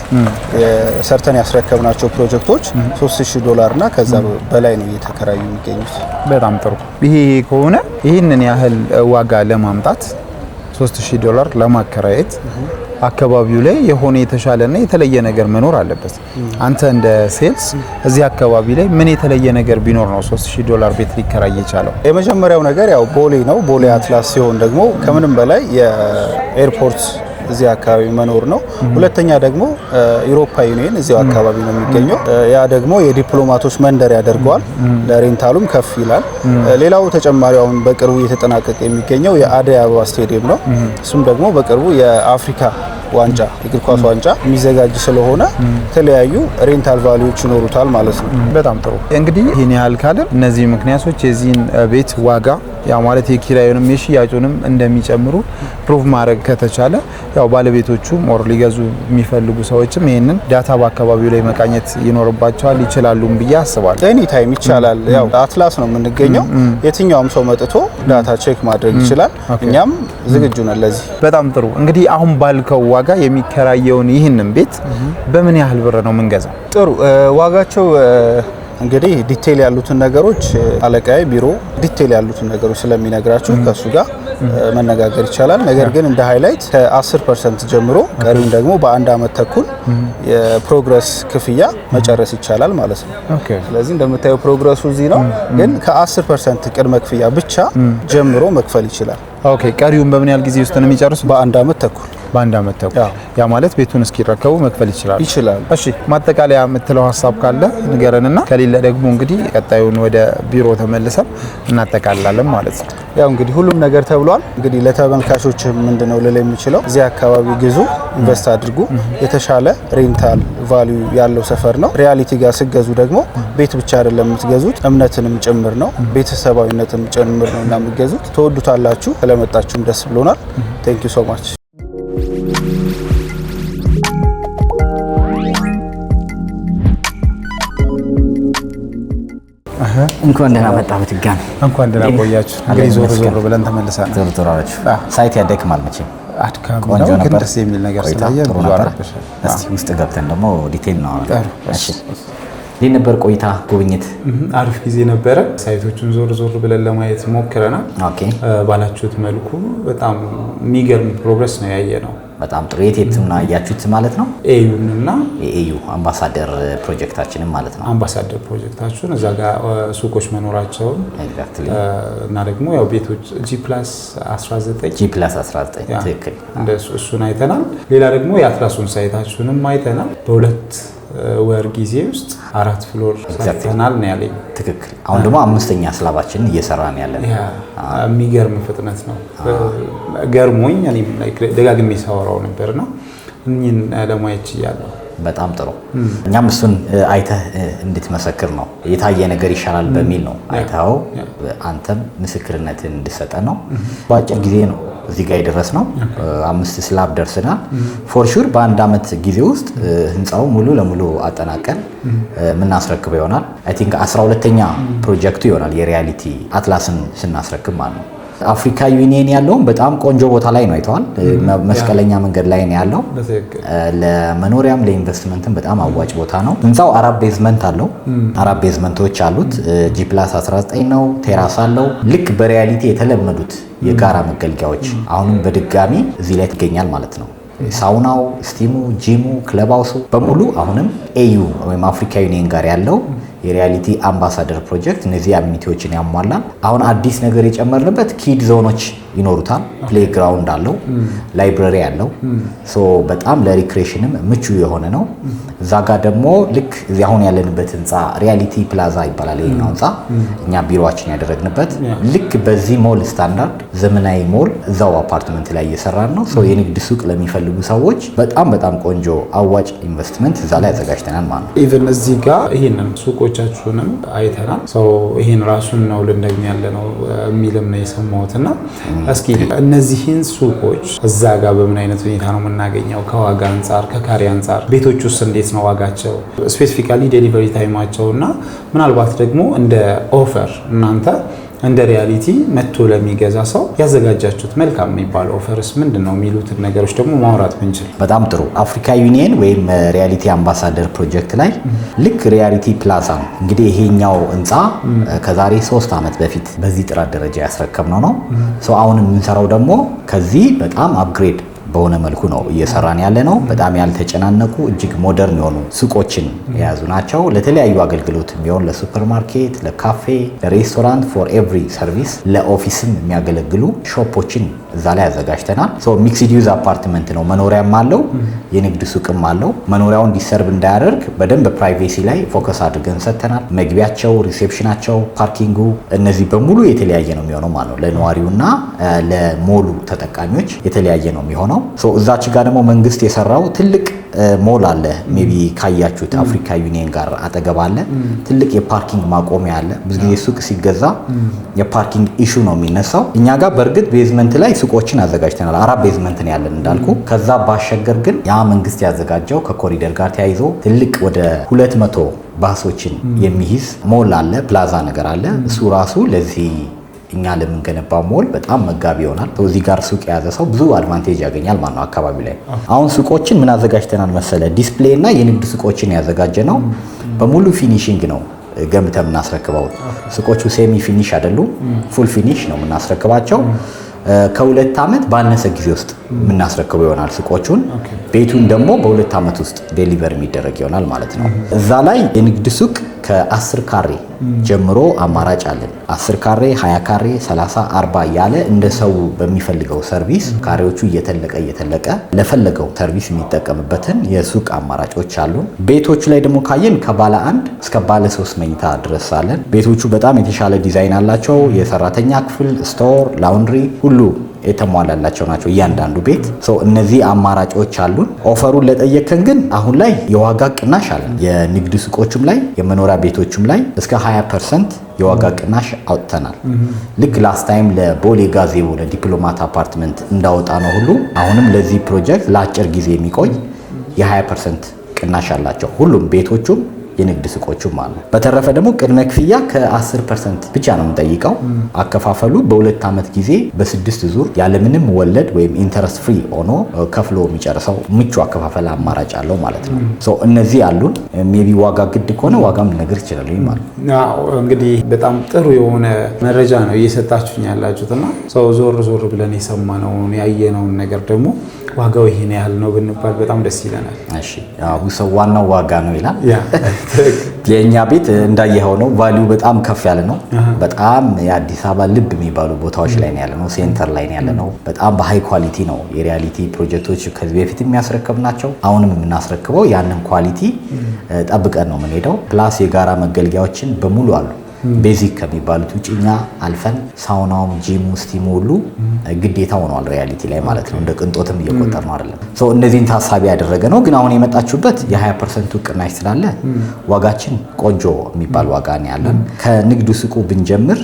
ሰርተን ያስረከብናቸው ፕሮጀክቶች $3000 እና ከዛ በላይ ነው እየተከራዩ የሚገኙት። በጣም ጥሩ። ይሄ ከሆነ ይህንን ያህል ዋጋ ለማምጣት $3000 ለማከራየት አካባቢው ላይ የሆነ የተሻለና የተለየ ነገር መኖር አለበት። አንተ እንደ ሴልስ እዚህ አካባቢ ላይ ምን የተለየ ነገር ቢኖር ነው $3000 ቤት ሊከራይ የቻለው? የመጀመሪያው ነገር ያው ቦሌ ነው። ቦሌ አትላስ ሲሆን ደግሞ ከምንም በላይ የኤርፖርት እዚህ አካባቢ መኖር ነው። ሁለተኛ ደግሞ ዩሮፓ ዩኒየን እዚያው አካባቢ ነው የሚገኘው። ያ ደግሞ የዲፕሎማቶች መንደር ያደርገዋል። ለሬንታሉም ከፍ ይላል። ሌላው ተጨማሪው አሁን በቅርቡ እየተጠናቀቀ የሚገኘው የአደይ አበባ ስቴዲየም ነው። እሱም ደግሞ በቅርቡ የአፍሪካ ዋንጫ የእግር ኳስ ዋንጫ የሚዘጋጅ ስለሆነ የተለያዩ ሬንታል ቫልዩዎች ይኖሩታል ማለት ነው። በጣም ጥሩ። እንግዲህ ይህን ያህል ካለ እነዚህ ምክንያቶች የዚህን ቤት ዋጋ ያ ማለት የኪራዩንም የሽያጩንም እንደሚጨምሩ ፕሩቭ ማድረግ ከተቻለ ያው ባለቤቶቹ ሞር ሊገዙ የሚፈልጉ ሰዎችም ይሄንን ዳታ በአካባቢው ላይ መቃኘት ይኖርባቸዋል፣ ይችላሉም ብዬ አስባለሁ። ኤኒ ታይም ይቻላል። ያው አትላስ ነው የምንገኘው። የትኛውም ሰው መጥቶ ዳታ ቼክ ማድረግ ይችላል። እኛም ዝግጁ ነን ለዚህ። በጣም ጥሩ። እንግዲህ አሁን ባልከው ዋጋ የሚከራየውን ይህንን ቤት በምን ያህል ብር ነው የምንገዛው? ጥሩ ዋጋቸው እንግዲህ ዲቴል ያሉትን ነገሮች አለቃዬ ቢሮ ዲቴል ያሉትን ነገሮች ስለሚነግራችሁ ከሱ ጋር መነጋገር ይቻላል። ነገር ግን እንደ ሃይላይት ከ10% ጀምሮ ቀሪውን ደግሞ በአንድ አመት ተኩል የፕሮግረስ ክፍያ መጨረስ ይቻላል ማለት ነው። ስለዚህ እንደምታየው ፕሮግረሱ እዚህ ነው። ግን ከ10% ቅድመ ክፍያ ብቻ ጀምሮ መክፈል ይችላል። ኦኬ። ቀሪውን በምን ያህል ጊዜ ውስጥ ነው የሚጨርሱት? በአንድ አመት ተኩል። በአንድ አመት ተኩል ያ ማለት ቤቱን እስኪረከቡ መክፈል ይችላል። እሺ፣ ማጠቃለያ የምትለው ሀሳብ ካለ ንገረንና ከሌለ ደግሞ እንግዲህ ቀጣዩን ወደ ቢሮ ተመልሰን እናጠቃልላለን ማለት ነው። ያው እንግዲህ ሁሉም ነገር ተብሏል። እንግዲህ ለተመልካቾች ምንድነው ልል የሚችለው እዚህ አካባቢ ግዙ፣ ኢንቨስት አድርጉ። የተሻለ ሬንታል ቫልዩ ያለው ሰፈር ነው። ሪያሊቲ ጋር ስገዙ ደግሞ ቤት ብቻ አይደለም የምትገዙት፣ እምነትንም ጭምር ነው፣ ቤተሰባዊነትንም ጭምር ነው እና የምትገዙት። ተወዱታላችሁ። ስለመጣችሁም ደስ ብሎናል። ቴንክ ዩ ሶ ማች። እንኳን ደህና መጣ። በድጋሚ እንኳን ደህና ቆያችሁ። እንግዲህ ዞር ብለን ተመልሰናል። ዞር አላችሁ። ሳይት ያደክማል መቼም። አድካሚ ነው ግን ደስ የሚል ነገር ስላየን ብዙ አረፈሽ። እስቲ ውስጥ ገብተን ደግሞ ዲቴል ነው። እሺ እንዴት ነበር ቆይታ ጉብኝት? አሪፍ ጊዜ ነበረ። ሳይቶቹን ዞር ዞር ብለን ለማየት ሞክረናል። ኦኬ። ባላችሁት መልኩ በጣም የሚገርም ፕሮግረስ ነው ያየ ነው። በጣም ጥሩ። የት ነው ያያችሁት ማለት ነው? ኤዩንና ኤዩ አምባሳደር ፕሮጀክታችንን ማለት ነው። አምባሳደር ፕሮጀክታችን እዛ ጋር ሱቆች መኖራቸውን እና ደግሞ ያው ቤቶች G+19 ትክክል እሱን አይተናል። ሌላ ደግሞ የአትላሱን ሳይታችሁንም አይተናል። በሁለት ወር ጊዜ ውስጥ 4 ፍሎር ሰርተናል ነው ያለኝ። ትክክል። አሁን ደግሞ 5ኛ ስላባችንን እየሰራን ያለን የሚገርም ፍጥነት ነው። ገርሞኝ እኔም ደጋግሜ ሳወራው ነበርና እኚህን ለማየት ችያለሁ። በጣም ጥሩ። እኛም እሱን አይተህ እንድትመሰክር ነው የታየ ነገር ይሻላል በሚል ነው አይተኸው አንተም ምስክርነትን እንድሰጠን ነው። በአጭር ጊዜ ነው እዚህ ጋር የደረስነው። 5 ስላብ ደርሰናል። ፎር ሹር በአንድ አመት ጊዜ ውስጥ ህንፃው ሙሉ ለሙሉ አጠናቀን የምናስረክበው ይሆናል። አይ ቲንክ 12ኛ ፕሮጀክቱ ይሆናል የሪያሊቲ አትላስን ስናስረክብ ማለት ነው። አፍሪካ ዩኒየን ያለውን በጣም ቆንጆ ቦታ ላይ ነው አይተዋል። መስቀለኛ መንገድ ላይ ነው ያለው። ለመኖሪያም ለኢንቨስትመንትም በጣም አዋጭ ቦታ ነው። ህንፃው 4 ቤዝመንት አለው። 4 ቤዝመንቶች አሉት። G+19 ነው። ቴራስ አለው። ልክ በሪያሊቲ የተለመዱት የጋራ መገልገያዎች አሁንም በድጋሚ እዚህ ላይ ይገኛል ማለት ነው። ሳውናው፣ ስቲሙ፣ ጂሙ፣ ክለባውሱ በሙሉ አሁንም ኤዩ ወይም አፍሪካ ዩኒየን ጋር ያለው የሪያሊቲ አምባሳደር ፕሮጀክት እነዚህ አሚኒቲዎችን ያሟላል። አሁን አዲስ ነገር የጨመርንበት ኪድ ዞኖች ይኖሩታል። ፕሌይ ግራውንድ አለው፣ ላይብረሪ አለው። ሶ በጣም ለሪክሬሽንም ምቹ የሆነ ነው። እዛ ጋር ደግሞ ልክ እዚህ አሁን ያለንበት ህንፃ ሪያሊቲ ፕላዛ ይባላል። ይሄኛው ህንፃ እኛ ቢሮአችን ያደረግንበት ልክ በዚህ ሞል ስታንዳርድ ዘመናዊ ሞል እዛው አፓርትመንት ላይ እየሰራን ነው። ሶ የንግድ ሱቅ ለሚፈልጉ ሰዎች በጣም ቆንጆ አዋጭ ኢንቨስትመንት እዛ ላይ አዘጋጅተናል ማለት ነው። ኢቭን እዚህ ጋር ይሄንን ሱቆቻችሁንም አይተናል። ሶ ይሄን ራሱን ነው ልንደግም ያለ ነው የሚልም ነው የሰማሁትና እስኪ እነዚህን ሱቆች እዛ ጋር በምን አይነት ሁኔታ ነው የምናገኘው? ከዋጋ አንጻር፣ ከካሬ አንጻር ቤቶች ውስጥ እንዴት ነው ዋጋቸው? ስፔሲፊካሊ ዴሊቨሪ ታይማቸው እና ምናልባት ደግሞ እንደ ኦፈር እናንተ እንደ ሪያሊቲ መጥቶ ለሚገዛ ሰው ያዘጋጃችሁት መልካም የሚባል ኦፈርስ ምንድነው የሚሉትን ነገሮች ደግሞ ማውራት ብንችል በጣም ጥሩ። አፍሪካ ዩኒየን ወይም ሪያሊቲ አምባሳደር ፕሮጀክት ላይ ልክ ሪያሊቲ ፕላዛ ነው እንግዲህ ይሄኛው ህንፃ ከዛሬ 3 ዓመት በፊት በዚህ ጥራት ደረጃ ያስረከብነው ነው። ሶ አሁን የምንሰራው ደግሞ ከዚህ በጣም አፕግሬድ በሆነ መልኩ ነው እየሰራን ያለ ነው። በጣም ያልተጨናነቁ እጅግ ሞደርን የሆኑ ሱቆችን የያዙ ናቸው። ለተለያዩ አገልግሎት የሚሆን ለሱፐርማርኬት፣ ለካፌ፣ ለሬስቶራንት ፎር ኤቭሪ ሰርቪስ፣ ለኦፊስም የሚያገለግሉ ሾፖችን እዛ ላይ አዘጋጅተናል። ሶ ሚክስድ ዩዝ አፓርትመንት ነው። መኖሪያም አለው፣ የንግድ ሱቅም አለው። መኖሪያውን ዲሰርቭ እንዳያደርግ በደንብ ፕራይቬሲ ላይ ፎከስ አድርገን ሰጥተናል። መግቢያቸው፣ ሪሴፕሽናቸው፣ ፓርኪንጉ እነዚህ በሙሉ የተለያየ ነው የሚሆነው ማለት ነው። ለነዋሪውና ለሞሉ ተጠቃሚዎች የተለያየ ነው የሚሆነው። ሶ እዛች ጋር ደግሞ መንግስት የሰራው ትልቅ ሞል አለ። ሜቢ ካያችሁት አፍሪካ ዩኒየን ጋር አጠገብ አለ። ትልቅ የፓርኪንግ ማቆሚያ አለ። ብዙ ጊዜ ሱቅ ሲገዛ የፓርኪንግ ኢሹ ነው የሚነሳው። እኛ ጋር በእርግጥ ቤዝመንት ላይ ሱቆችን አዘጋጅተናል። 4 ቤዝመንት ነው ያለን እንዳልኩ። ከዛ ባሻገር ግን ያ መንግስት ያዘጋጀው ከኮሪደር ጋር ተያይዞ ትልቅ ወደ 200 ባሶችን የሚይዝ ሞል አለ፣ ፕላዛ ነገር አለ። እሱ ራሱ ለዚህ እኛ ለምንገነባው ሞል በጣም መጋቢ ይሆናል። እዚህ ጋር ሱቅ የያዘ ሰው ብዙ አድቫንቴጅ ያገኛል ማለት ነው። አካባቢ ላይ አሁን ሱቆችን ምን አዘጋጅተናል መሰለ? ዲስፕሌይ እና የንግድ ሱቆችን ያዘጋጀ ነው። በሙሉ ፊኒሺንግ ነው ገምተን የምናስረክበው። ሱቆቹ ሴሚ ፊኒሽ አይደሉም፣ ፉል ፊኒሽ ነው የምናስረክባቸው። ከ2 ዓመት ባነሰ ጊዜ ውስጥ የምናስረክበው ይሆናል ሱቆቹን። ቤቱን ደግሞ በ2 ዓመት ውስጥ ዴሊቨር የሚደረግ ይሆናል ማለት ነው። እዛ ላይ የንግድ ሱቅ ከ10 ካሬ ጀምሮ አማራጭ አለን። 10 ካሬ፣ 20 ካሬ፣ 30፣ 40 ያለ እንደ ሰው በሚፈልገው ሰርቪስ ካሬዎቹ እየተለቀ ለፈለገው ሰርቪስ የሚጠቀምበትን የሱቅ አማራጮች አሉን። ቤቶቹ ላይ ደግሞ ካየን ከባለ 1 እስከ ባለ 3 መኝታ ድረስ አለን። ቤቶቹ በጣም የተሻለ ዲዛይን አላቸው። የሰራተኛ ክፍል፣ ስቶር፣ ላውንድሪ ሁሉ የተሟላላቸው ናቸው እያንዳንዱ ቤት። እነዚህ አማራጮች አሉን። ኦፈሩን ለጠየከን ግን አሁን ላይ የዋጋ ቅናሽ አለ። የንግድ ሱቆችም ላይ የመኖሪያ ቤቶችም ላይ እስከ 20% የዋጋ ቅናሽ አውጥተናል። ልክ ላስት ታይም ለቦሌ ጋዜቦ ለዲፕሎማት አፓርትመንት እንዳወጣ ነው ሁሉ አሁንም ለዚህ ፕሮጀክት ለአጭር ጊዜ የሚቆይ የ20% ቅናሽ አላቸው። ሁሉም ቤቶቹም የንግድ ሱቆቹም አሉ። በተረፈ ደግሞ ቅድመ ክፍያ ከ10% ብቻ ነው የምንጠይቀው። አከፋፈሉ በ2 ዓመት ጊዜ በ6 ዙር ያለምንም ወለድ ወይም ኢንተረስት ፍሪ ሆኖ ከፍሎ የሚጨርሰው ምቹ አከፋፈል አማራጭ አለው ማለት ነው። እነዚህ አሉን። ሜቢ ዋጋ ግድ ከሆነ ዋጋም ልነግር ይችላል ማለት ነው። እንግዲህ በጣም ጥሩ የሆነ መረጃ ነው እየሰጣችሁኝ ያላችሁትና ዞር ዞር ብለን የሰማነውን ያየነውን ነገር ደግሞ ዋጋው ይሄን ያህል ነው ብንባል በጣም ደስ ይለናል። እሺ ያው ሰው ዋናው ዋጋ ነው ይላል። የኛ ቤት እንዳየኸው ነው። ቫልዩ በጣም ከፍ ያለ ነው። በጣም የአዲስ አበባ ልብ የሚባሉ ቦታዎች ላይ ነው ያለ ነው። ሴንተር ላይ ነው ያለ ነው። በጣም በሃይ ኳሊቲ ነው። የሪያሊቲ ፕሮጀክቶች ከዚህ በፊት የሚያስረክብናቸው አሁንም የምናስረክበው ያንን ኳሊቲ ጠብቀን ነው የምንሄደው። ፕላስ የጋራ መገልገያዎችን በሙሉ አሉ። ቤዚክ ከሚባሉት ውጭኛ አልፈን ሳውናውም ጂሙ ስቲሙ ሁሉ ግዴታ ሆኗል ሪያሊቲ ላይ ማለት ነው። እንደ ቅንጦትም እየቆጠር ነው አይደለም። እነዚህን ታሳቢ ያደረገ ነው። ግን አሁን የመጣችሁበት የ20% ቅናሽ ስላለ ዋጋችን ቆንጆ የሚባል ዋጋ ነው ያለን። ከንግዱ ሱቁ ብንጀምር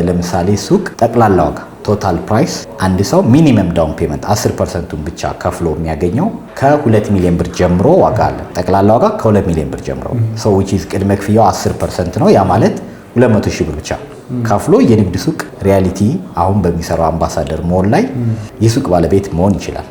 ለምሳሌ ሱቅ ጠቅላላ ዋጋ ቶታል ፕራይስ አንድ ሰው ሚኒመም ዳውን ፔመንት 10%ን ብቻ ከፍሎ የሚያገኘው ከ2 ሚሊዮን ብር ጀምሮ ዋጋ አለ። ጠቅላላ ዋጋ ከ2 ሚሊዮን ብር ጀምሮ which is ቅድመ ክፍያው 10% ነው። ያ ማለት 200,000 ብር ብቻ ከፍሎ የንግድ ሱቅ ሪያሊቲ አሁን በሚሰራው አምባሳደር ሞል ላይ የሱቅ ባለቤት መሆን ይችላል።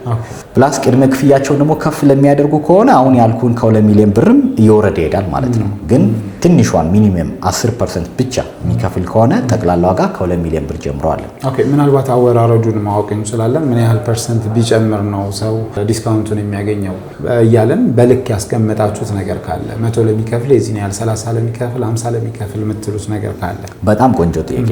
ፕላስ ቅድመ ክፍያቸው ደግሞ ከፍ ለሚያደርጉ ከሆነ አሁን ያልኩን ከ2 ሚሊዮን ብርም እየወረደ ይሄዳል ማለት ነው። ግን ትንሿን ሚኒመም 10% ብቻ የሚከፍል ከሆነ ጠቅላላ ዋጋ ከ2 ሚሊዮን ብር ጀምሮ አለ። ኦኬ ምናልባት አወራረዱን ማወቅ እንችላለን? ምን ያህል ፐርሰንት ቢጨምር ነው ሰው ዲስካውንቱን የሚያገኘው እያለን በልክ ያስቀመጣችሁት ነገር ካለ 100 ለሚከፍል የዚህን ያህል 30 ለሚከፍል 50 ለሚከፍል የምትሉት ነገር ካለ? በጣም ቆንጆ ጥያቄ።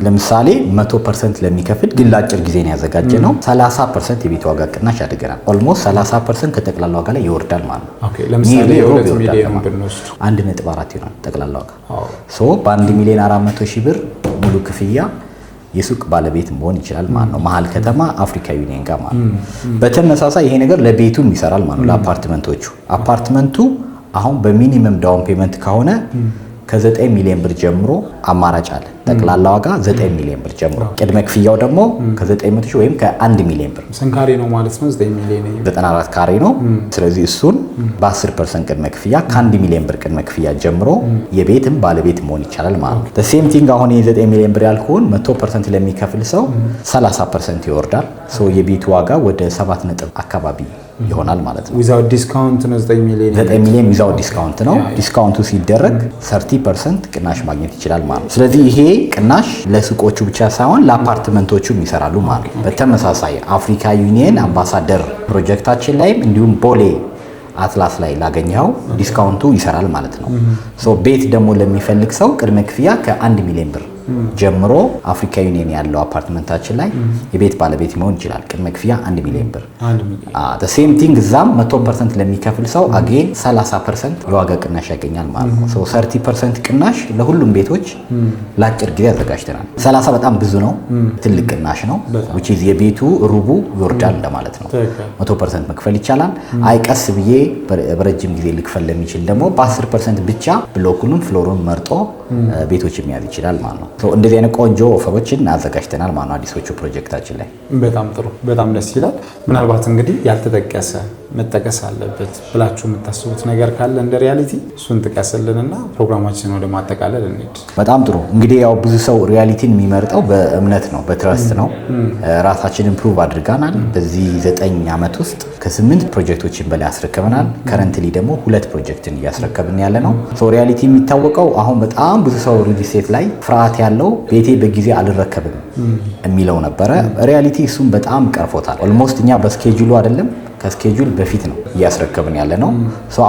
ለምሳሌ 100% ለሚከፍል ግን ለአጭር ጊዜ ነው ያዘጋጀ ነው 30% የቤት ዋጋ ቅናሽ አድርገናል። ኦልሞስት 30% ከጠቅላላ ዋጋ ላይ ይወርዳል ማለት ነው። ኦኬ ለምሳሌ 2 ሚሊዮን ብንወስድ 1.4 ይሆናል ጠቅላላ ዋጋ። በ1 ሚሊዮን 400,000 ብር ሙሉ ክፍያ የሱቅ ባለቤት መሆን ይችላል ማለት ነው። መሀል ከተማ አፍሪካ ዩኒየን ጋር ማለት ነው። በተመሳሳይ ይሄ ነገር ለቤቱም ይሰራል ማለት ነው። ለአፓርትመንቶቹ አፓርትመንቱ አሁን በሚኒመም ዳውን ፔመንት ከሆነ ከ9 ሚሊዮን ብር ጀምሮ አማራጭ አለ። ጠቅላላ ዋጋ 9 ሚሊዮን ብር ጀምሮ ቅድመ ክፍያው ደግሞ ከ900,000 ወይም ከ1 ሚሊዮን ብር። ስንት ካሬ ነው ማለት ነው? 9 ሚሊዮን 94 ካሬ ነው። ስለዚህ እሱን በ10% ቅድመ ክፍያ ከ1 ሚሊዮን ብር ቅድመ ክፍያ ጀምሮ የቤትም ባለቤት መሆን ይቻላል ማለት ነው። ሴም ቲንግ አሁን የ9 ሚሊዮን ብር ያልኩን 100% ለሚከፍል ሰው 30% ይወርዳል። የቤቱ ዋጋ ወደ 7 ነጥብ አካባቢ ይሆናል ማለት ነው። ዊዛውት ዲስካውንት ነው 9 ሚሊዮን። 9 ሚሊዮን ዊዛውት ዲስካውንት ነው። ዲስካውንቱ ሲደረግ 30% ቅናሽ ማግኘት ይችላል ማለት ነው። ስለዚህ ይሄ ቅናሽ ለሱቆቹ ብቻ ሳይሆን ለአፓርትመንቶቹም ይሰራሉ ማለት ነው። በተመሳሳይ አፍሪካ ዩኒየን አምባሳደር ፕሮጀክታችን ላይም እንዲሁም ቦሌ አትላስ ላይ ላገኘው ዲስካውንቱ ይሰራል ማለት ነው። ቤት ደግሞ ለሚፈልግ ሰው ቅድመ ክፍያ ከ1 ሚሊዮን ብር ጀምሮ አፍሪካ ዩኒየን ያለው አፓርትመንታችን ላይ የቤት ባለቤት መሆን ይችላል። ቅድመ ክፍያ 1 ሚሊዮን ብር። ሴም ቲንግ እዛም 100% ለሚከፍል ሰው አጌን 30% የዋጋ ቅናሽ ያገኛል ማለት ነው። 30% ቅናሽ ለሁሉም ቤቶች ለአጭር ጊዜ አዘጋጅተናል። 30 በጣም ብዙ ነው፣ ትልቅ ቅናሽ ነው። which is የቤቱ ሩቡ ይወርዳል እንደማለት ነው። 100% መክፈል ይቻላል። አይቀስ ብዬ በረጅም ጊዜ ልክፈል ለሚችል ደግሞ በ10% ብቻ ብሎኩንም ፍሎሩን መርጦ ቤቶች የሚያዝ ይችላል ማለት ነው። እንደዚህ አይነት ቆንጆ ኦፈሮችን አዘጋጅተናል ማለት ነው አዲሶቹ ፕሮጀክታችን ላይ። በጣም ጥሩ፣ በጣም ደስ ይላል። ምናልባት እንግዲህ ያልተጠቀሰ መጠቀስ አለበት ብላችሁ የምታስቡት ነገር ካለ እንደ ሪያሊቲ እሱን ጥቀስልንና ፕሮግራማችንን ወደ ማጠቃለል እንሂድ። በጣም ጥሩ። እንግዲህ ያው ብዙ ሰው ሪያሊቲን የሚመርጠው በእምነት ነው፣ በትረስት ነው። ራሳችንን ፕሩቭ አድርጋናል። በዚህ 9 ዓመት ውስጥ ከ8 ፕሮጀክቶችን በላይ አስረክበናል። ከረንትሊ ደግሞ 2 ፕሮጀክትን እያስረከብን ያለ ነው። ሪያሊቲ የሚታወቀው አሁን በጣም ብዙ ሰው ሪል ስቴት ላይ ፍርሃት ያለው ቤቴ በጊዜ አልረከብም የሚለው ነበረ። ሪያሊቲ እሱም በጣም ቀርፎታል። ኦልሞስት እኛ በስኬጁሉ አይደለም ከስኬጁል በፊት ነው እያስረከብን ያለ ነው።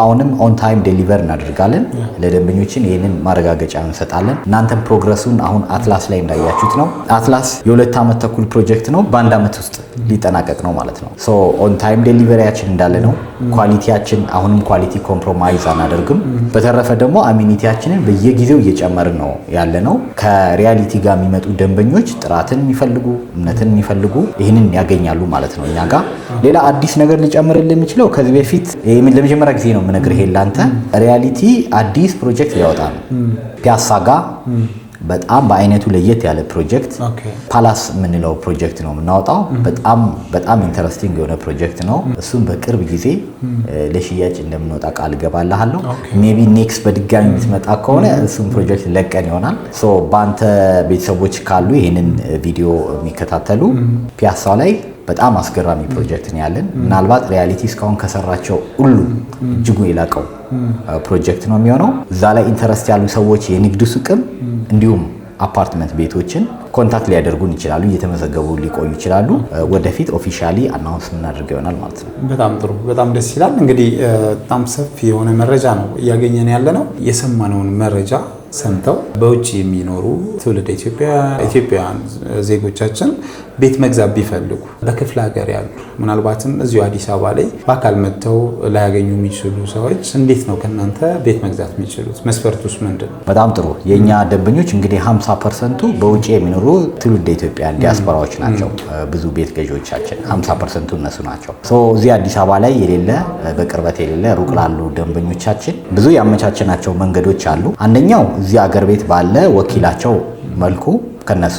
አሁንም ኦን ታይም ዴሊቨር እናደርጋለን። ለደንበኞችን ይህንን ማረጋገጫ እንሰጣለን። እናንተም ፕሮግረሱን አሁን አትላስ ላይ እንዳያችሁት ነው። አትላስ የ2 ዓመት ተኩል ፕሮጀክት ነው። በ1 ዓመት ውስጥ ሊጠናቀቅ ነው ማለት ነው። ኦን ታይም ዴሊቨሪያችን እንዳለ ነው። ኳሊቲያችን አሁንም ኳሊቲ ኮምፕሮማይዝ አናደርግም። በተረፈ ደግሞ አሚኒቲያችንን በየጊዜው እየጨመርን ነው ያለ ነው። ከሪያሊቲ ጋር የሚመጡ ደንበኞች ጥራትን የሚፈልጉ እምነትን የሚፈልጉ ይህንን ያገኛሉ ማለት ነው እኛ ጋር። ሌላ አዲስ ነገር ሊጨምርልህ የሚችለው ከዚህ በፊት ለመጀመሪያ ጊዜ ነው የምነግርህ ላንተ ሪያሊቲ አዲስ ፕሮጀክት ሊያወጣ ነው ፒያሳ ጋር በጣም በአይነቱ ለየት ያለ ፕሮጀክት ፓላስ የምንለው ፕሮጀክት ነው የምናወጣው። በጣም ኢንተረስቲንግ የሆነ ፕሮጀክት ነው። እሱም በቅርብ ጊዜ ለሽያጭ እንደምንወጣ ቃል እገባልሃለሁ። ሜቢ ኔክስት በድጋሚ የምትመጣ ከሆነ እሱም ፕሮጀክት ለቀን ይሆናል። ሶ በአንተ ቤተሰቦች ካሉ ይህንን ቪዲዮ የሚከታተሉ ፒያሳው ላይ በጣም አስገራሚ ፕሮጀክት ነው ያለን። ምናልባት ሪያሊቲ እስካሁን ከሰራቸው ሁሉ እጅጉ የላቀው ፕሮጀክት ነው የሚሆነው። እዛ ላይ ኢንተረስት ያሉ ሰዎች የንግድ ሱቅም እንዲሁም አፓርትመንት ቤቶችን ኮንታክት ሊያደርጉን ይችላሉ፣ እየተመዘገቡ ሊቆዩ ይችላሉ። ወደፊት ኦፊሻሊ አናውንስ የምናደርገው ይሆናል ማለት ነው። በጣም ጥሩ፣ በጣም ደስ ይላል። እንግዲህ በጣም ሰፊ የሆነ መረጃ ነው እያገኘን ያለ ነው። የሰማነውን መረጃ ሰምተው በውጭ የሚኖሩ ትውልድ ኢትዮጵያውያን ዜጎቻችን ቤት መግዛት ቢፈልጉ በክፍለ ሀገር ያሉ ምናልባትም እዚሁ አዲስ አበባ ላይ በአካል መጥተው ላያገኙ የሚችሉ ሰዎች እንዴት ነው ከእናንተ ቤት መግዛት የሚችሉት? መስፈርቱስ ምንድን ነው? በጣም ጥሩ። የእኛ ደንበኞች እንግዲህ 50%ቱ በውጭ የሚኖሩ ትውልድ ኢትዮጵያውያን ዲያስፖራዎች ናቸው። ብዙ ቤት ገዢዎቻችን 50%ቱ እነሱ ናቸው። እዚህ አዲስ አበባ ላይ የሌለ በቅርበት የሌለ ሩቅ ላሉ ደንበኞቻችን ብዙ ያመቻቸናቸው መንገዶች አሉ። አንደኛው እዚህ አገር ቤት ባለ ወኪላቸው መልኩ ከነሱ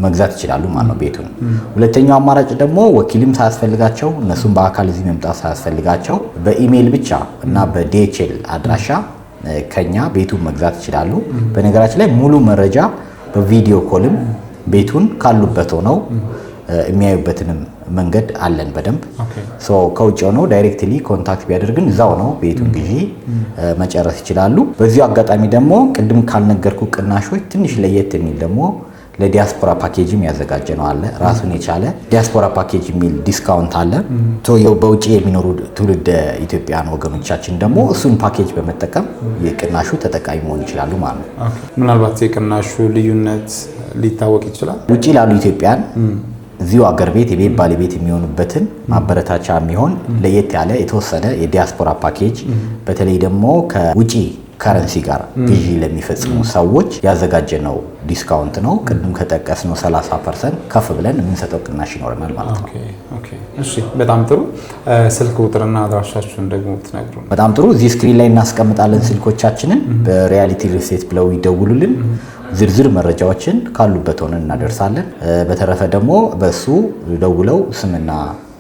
መግዛት ይችላሉ ማለት ነው ቤቱን። ሁለተኛው አማራጭ ደግሞ ወኪልም ሳያስፈልጋቸው እነሱም በአካል እዚህ መምጣት ሳያስፈልጋቸው በኢሜይል ብቻ እና በዲኤችኤል አድራሻ ከኛ ቤቱን መግዛት ይችላሉ። በነገራችን ላይ ሙሉ መረጃ በቪዲዮ ኮልም ቤቱን ካሉበት ሆነው የሚያዩበትንም መንገድ አለን በደንብ። ከውጭ ሆነው ዳይሬክትሊ ኮንታክት ቢያደርግን እዛው ነው ቤቱን ግዢ መጨረስ ይችላሉ። በዚሁ አጋጣሚ ደግሞ ቅድም ካልነገርኩ ቅናሾች ትንሽ ለየት የሚል ደግሞ ለዲያስፖራ ፓኬጅም ያዘጋጀ ነው አለ። ራሱን የቻለ ዲያስፖራ ፓኬጅ የሚል ዲስካውንት አለ። በውጭ የሚኖሩ ትውልድ ኢትዮጵያውያን ወገኖቻችን ደግሞ እሱን ፓኬጅ በመጠቀም የቅናሹ ተጠቃሚ መሆን ይችላሉ ማለት ነው። ምናልባት የቅናሹ ልዩነት ሊታወቅ ይችላል። ውጭ ላሉ ኢትዮጵያውያን እዚሁ አገር ቤት የቤት ባለቤት የሚሆኑበትን ማበረታቻ የሚሆን ለየት ያለ የተወሰነ የዲያስፖራ ፓኬጅ በተለይ ደግሞ ከውጪ ከረንሲ ጋር ግዢ ለሚፈጽሙ ሰዎች ያዘጋጀነው ዲስካውንት ነው። ቅድም ከጠቀስነው 30% ከፍ ብለን የምንሰጠው ቅናሽ ይኖረናል ማለት ነው። እሺ፣ በጣም ጥሩ። ስልክ ቁጥርና አድራሻችሁን ደግሞ ብትነግሩን። በጣም ጥሩ። እዚህ ስክሪን ላይ እናስቀምጣለን ስልኮቻችንን። በሪያሊቲ ሪል ስቴት ብለው ይደውሉልን። ዝርዝር መረጃዎችን ካሉበት ሆነን እናደርሳለን። በተረፈ ደግሞ በሱ ደውለው ስምና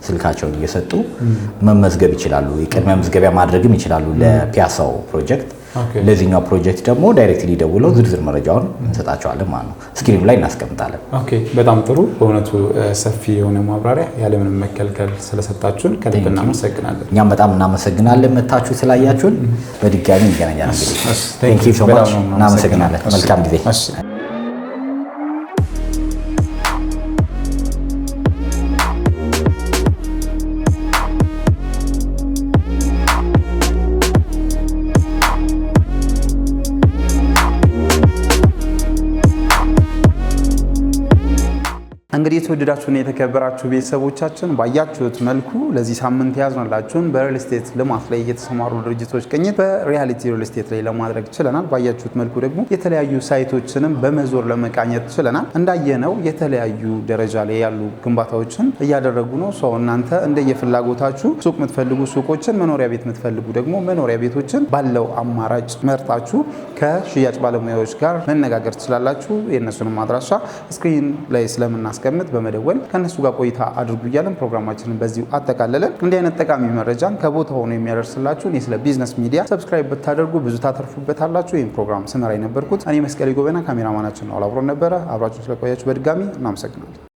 ስልካቸውን እየሰጡ መመዝገብ ይችላሉ። የቅድመ ምዝገቢያ ማድረግም ይችላሉ ለፒያሳው ፕሮጀክት። ለዚህኛው ፕሮጀክት ደግሞ ዳይሬክትሊ ደውለው ዝርዝር መረጃውን እንሰጣቸዋለን ማለት ነው። ስክሪኑ ላይ እናስቀምጣለን። በጣም ጥሩ። በእውነቱ ሰፊ የሆነ ማብራሪያ ያለምንም መከልከል ስለሰጣችሁን ከልብ እናመሰግናለን። እኛም በጣም እናመሰግናለን መታችሁ ስላያችሁን። በድጋሚ እንገናኛለን። እንግዲህ ቴንክ ዩ ሶ ማች። እናመሰግናለን። መልካም ጊዜ። እንግዲህ የተወደዳችሁና የተከበራችሁ ቤተሰቦቻችን ባያችሁት መልኩ ለዚህ ሳምንት ያዝነላችሁን በሪል ስቴት ልማት ላይ የተሰማሩ ድርጅቶች ቅኝት በሪያሊቲ ሪል ስቴት ላይ ለማድረግ ችለናል። ባያችሁት መልኩ ደግሞ የተለያዩ ሳይቶችንም በመዞር ለመቃኘት ችለናል። እንዳየነው የተለያዩ ደረጃ ላይ ያሉ ግንባታዎችን እያደረጉ ነው። ሰው እናንተ እንደየፍላጎታችሁ ሱቅ የምትፈልጉ ሱቆችን፣ መኖሪያ ቤት የምትፈልጉ ደግሞ መኖሪያ ቤቶችን ባለው አማራጭ መርጣችሁ ከሽያጭ ባለሙያዎች ጋር መነጋገር ትችላላችሁ። የእነሱንም አድራሻ ስክሪን ላይ ስለምናስቀምጥ በመደወል ከነሱ ጋር ቆይታ አድርጉ እያለን ፕሮግራማችንን በዚሁ አጠቃለለን። እንዲህ አይነት ጠቃሚ መረጃን ከቦታ ሆኖ የሚያደርስላችሁ እኔ ስለ ቢዝነስ ሚዲያ ሰብስክራይብ ብታደርጉ ብዙ ታተርፉበታላችሁ። ይህን ፕሮግራም ስመራ የነበርኩት እኔ መስቀሌ ጎበና፣ ካሜራማናችን ነው አብሮን ነበረ። አብራችሁ ስለቆያችሁ በድጋሚ እናመሰግናለን።